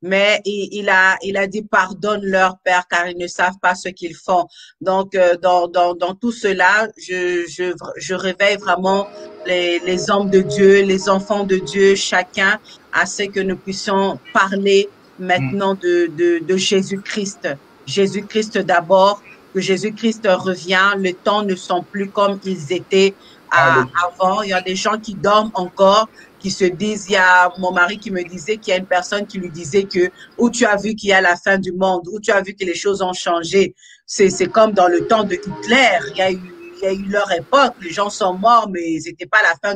Mais il a dit pardonne-leur, Père, car ils ne savent pas ce qu'ils font. Donc dans tout cela, je réveille vraiment les hommes de Dieu, les enfants de Dieu, chacun, à ce que nous puissions parler maintenant de Jésus-Christ. Jésus-Christ d'abord, que Jésus-Christ revient. Les temps ne sont plus comme ils étaient avant. Il y a des gens qui dorment encore, qui se disent, il y a mon mari qui me disait qu'il y a une personne qui lui disait que où tu as vu qu'il y a la fin du monde, où tu as vu que les choses ont changé. C'est comme dans le temps de Hitler, il y a eu leur époque, les gens sont morts, mais c'était pas la fin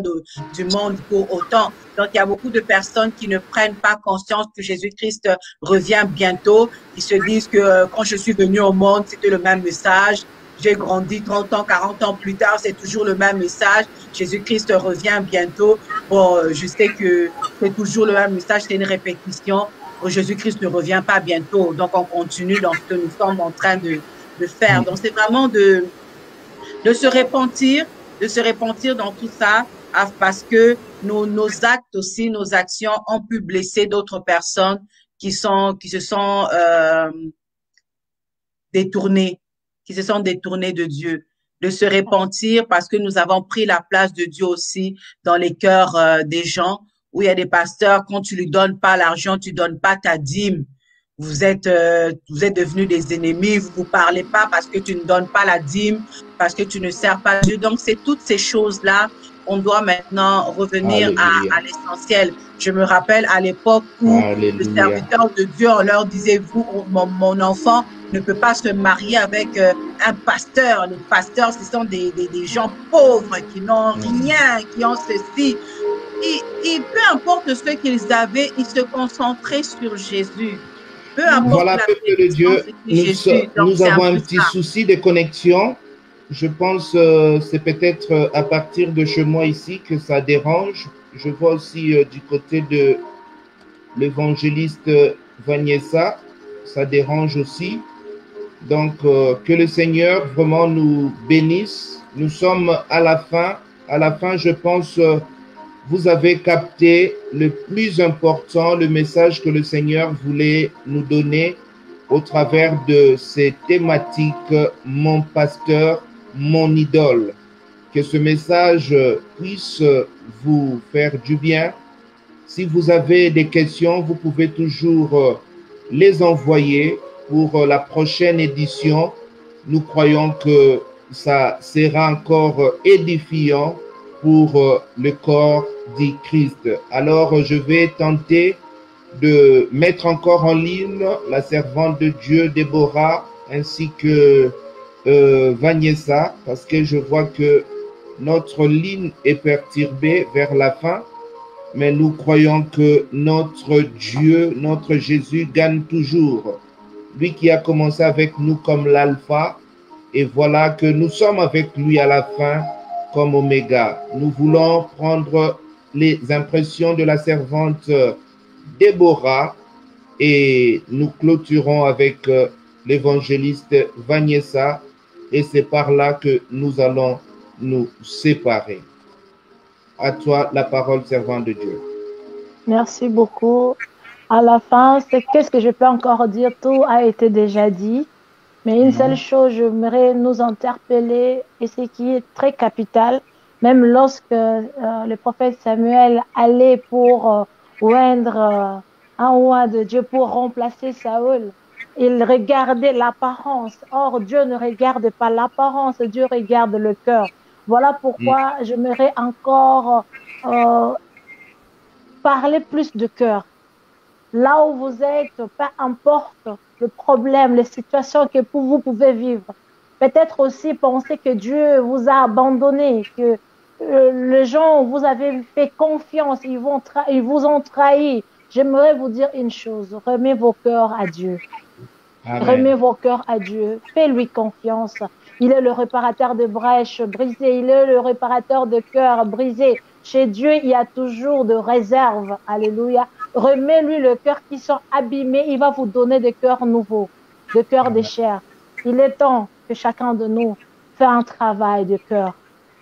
du monde pour autant. Donc, il y a beaucoup de personnes qui ne prennent pas conscience que Jésus-Christ revient bientôt. Ils se disent que quand je suis venu au monde, c'était le même message. J'ai grandi 30 ans, 40 ans plus tard, c'est toujours le même message. Jésus-Christ revient bientôt. Bon, je sais que c'est toujours le même message, c'est une répétition. Jésus-Christ ne revient pas bientôt. Donc, on continue dans ce que nous sommes en train de faire. Donc, c'est vraiment de se repentir dans tout ça, parce que nos actes aussi, nos actions ont pu blesser d'autres personnes qui se sont détournées de Dieu, de se repentir parce que nous avons pris la place de Dieu aussi dans les cœurs des gens, où il y a des pasteurs, quand tu lui donnes pas l'argent, tu donnes pas ta dîme, vous êtes devenus des ennemis, vous parlez pas parce que tu ne donnes pas la dîme, parce que tu ne sers pas Dieu. Donc, c'est toutes ces choses-là. On doit maintenant revenir à l'essentiel. Je me rappelle à l'époque où les serviteurs de Dieu, on leur disait, mon enfant ne peut pas se marier avec un pasteur. Les pasteurs, ce sont des gens pauvres qui n'ont rien, qui ont ceci. Et peu importe ce qu'ils avaient, ils se concentraient sur Jésus. Peu importe voilà, peuple de Dieu, nous avons un petit souci de connexion. Je pense que c'est peut-être à partir de chez moi ici que ça dérange. Je vois aussi du côté de l'évangéliste Vanessa. ça dérange aussi. Donc, que le Seigneur vraiment nous bénisse. Nous sommes à la fin. À la fin, je pense, vous avez capté le plus important, le message que le Seigneur voulait nous donner au travers de ces thématiques, mon pasteur, mon idole. Que ce message puisse vous faire du bien. Si vous avez des questions, vous pouvez toujours les envoyer pour la prochaine édition. Nous croyons que ça sera encore édifiant pour le corps du Christ. Alors, je vais tenter de mettre encore en ligne la servante de Dieu, Déborah, ainsi que Vanessa, parce que je vois que notre ligne est perturbée vers la fin, mais nous croyons que notre Dieu, notre Jésus gagne toujours. Lui qui a commencé avec nous comme l'alpha, et voilà que nous sommes avec lui à la fin comme oméga. Nous voulons prendre les impressions de la servante Déborah et nous clôturons avec l'évangéliste Vanessa, et c'est par là que nous allons nous séparer. À toi la parole, servant de Dieu. Merci beaucoup. À la fin, c'est qu'est-ce que je peux encore dire? Tout a été déjà dit. Mais une seule chose, j'aimerais nous interpeller, et ce qui est très capital, même lorsque le prophète Samuel allait pour oindre un roi de Dieu pour remplacer Saül, il regardait l'apparence. Or, Dieu ne regarde pas l'apparence, Dieu regarde le cœur. Voilà pourquoi j'aimerais encore parler plus de cœur. Là où vous êtes, peu importe le problème, les situations que vous pouvez vivre. Peut-être aussi penser que Dieu vous a abandonné, que les gens vous avez fait confiance, ils vous ont trahi. J'aimerais vous dire une chose, remets vos cœurs à Dieu. Amen. Remets vos cœurs à Dieu, fais-lui confiance. Il est le réparateur de brèches brisées, il est le réparateur de cœurs brisés. Chez Dieu, il y a toujours de réserves. Alléluia. Remets-lui le cœur qui sont abîmés. Il va vous donner des cœurs nouveaux, des cœurs de chair. Il est temps que chacun de nous fasse un travail de cœur.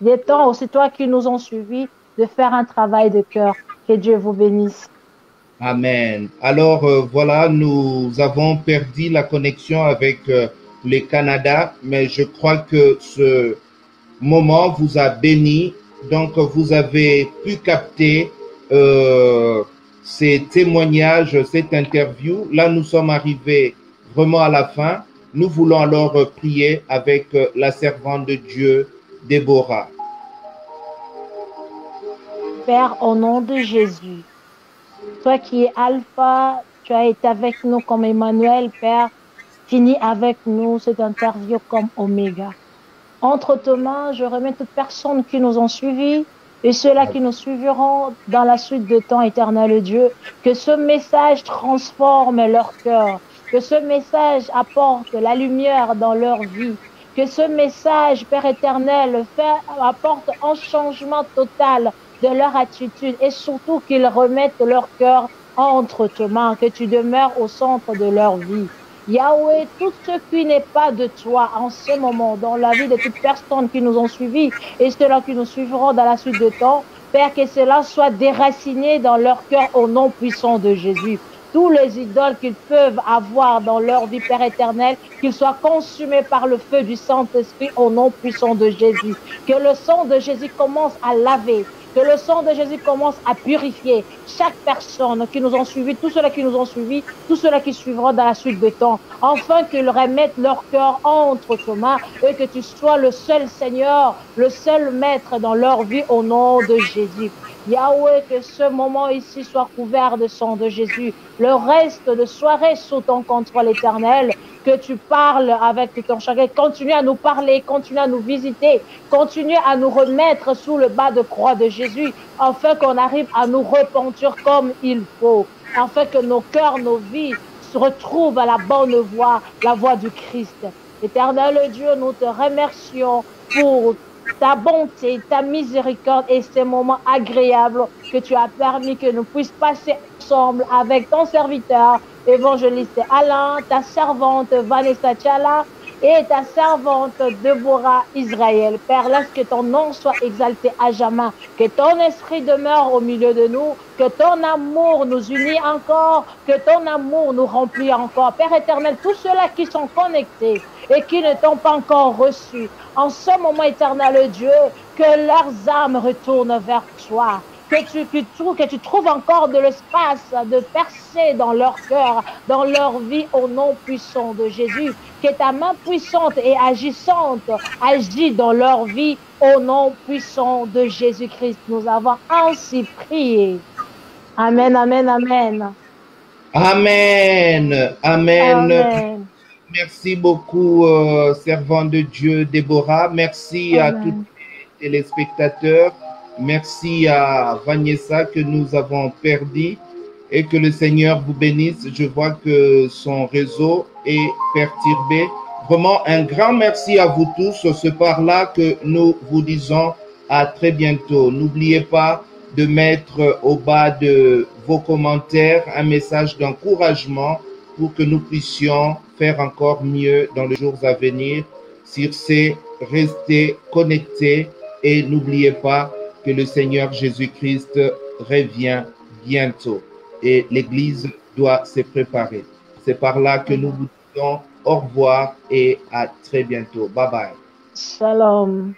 Il est temps aussi, toi qui nous ont suivis, de faire un travail de cœur. Que Dieu vous bénisse. Amen. Alors, voilà, nous avons perdu la connexion avec le Canada, mais je crois que ce moment vous a béni. Donc, vous avez pu capter ces témoignages, cette interview. Là, nous sommes arrivés vraiment à la fin. Nous voulons alors prier avec la servante de Dieu, Déborah. Père, au nom de Jésus, toi qui es Alpha, tu as été avec nous comme Emmanuel, Père, finis avec nous cette interview comme Oméga. Entre tes mains, je remets toutes personnes qui nous ont suivis et ceux-là qui nous suivront dans la suite de temps éternel, Dieu. Que ce message transforme leur cœur, que ce message apporte la lumière dans leur vie, que ce message, Père éternel, apporte un changement total de leur attitude et surtout qu'ils remettent leur cœur entre tes mains, que tu demeures au centre de leur vie. Yahweh, tout ce qui n'est pas de toi en ce moment dans la vie de toutes personnes qui nous ont suivis et ceux-là qui nous suivront dans la suite de temps, Père, que cela soit déraciné dans leur cœur au nom puissant de Jésus. Tous les idoles qu'ils peuvent avoir dans leur vie, Père éternel, qu'ils soient consumés par le feu du Saint-Esprit au nom puissant de Jésus. Que le sang de Jésus commence à laver, que le sang de Jésus commence à purifier chaque personne qui nous ont suivis, tous ceux-là qui nous ont suivis, tous ceux-là qui suivront dans la suite des temps, afin qu'ils remettent leur cœur entre tes mains et que tu sois le seul Seigneur, le seul Maître dans leur vie au nom de Jésus. Yahweh, que ce moment ici soit couvert de sang de Jésus. Le reste de soirée sous ton contrôle éternel, que tu parles avec ton chagrin. Continue à nous parler, continue à nous visiter, continue à nous remettre sous le bas de croix de Jésus, afin qu'on arrive à nous repentir comme il faut, afin que nos cœurs, nos vies se retrouvent à la bonne voie, la voie du Christ. Éternel Dieu, nous te remercions pour ta bonté, ta miséricorde et ces moments agréables que tu as permis que nous puissions passer ensemble avec ton serviteur, évangéliste Alain, ta servante Vanessa Tchala et ta servante Deborah Israël. Père, laisse que ton nom soit exalté à jamais, que ton esprit demeure au milieu de nous, que ton amour nous unit encore, que ton amour nous remplit encore. Père éternel, tous ceux-là qui sont connectés et qui ne t'ont pas encore reçu, en ce moment éternel Dieu, que leurs âmes retournent vers toi. Que tu trouves encore de l'espace de percer dans leur cœur, dans leur vie au nom puissant de Jésus. Que ta main puissante et agissante agit dans leur vie au nom puissant de Jésus-Christ. Nous avons ainsi prié. Amen, amen, amen. Amen, amen. Amen. Merci beaucoup, servant de Dieu, Déborah. Merci à tous les téléspectateurs. Merci à Vanessa que nous avons perdu et que le Seigneur vous bénisse. Je vois que son réseau est perturbé. Vraiment, un grand merci à vous tous. C'est par là que nous vous disons à très bientôt. N'oubliez pas de mettre au bas de vos commentaires un message d'encouragement pour que nous puissions faire encore mieux dans les jours à venir. Sur ce, restez connectés et n'oubliez pas que le Seigneur Jésus-Christ revient bientôt et l'Église doit se préparer. C'est par là que nous vous disons au revoir et à très bientôt. Bye bye. Shalom.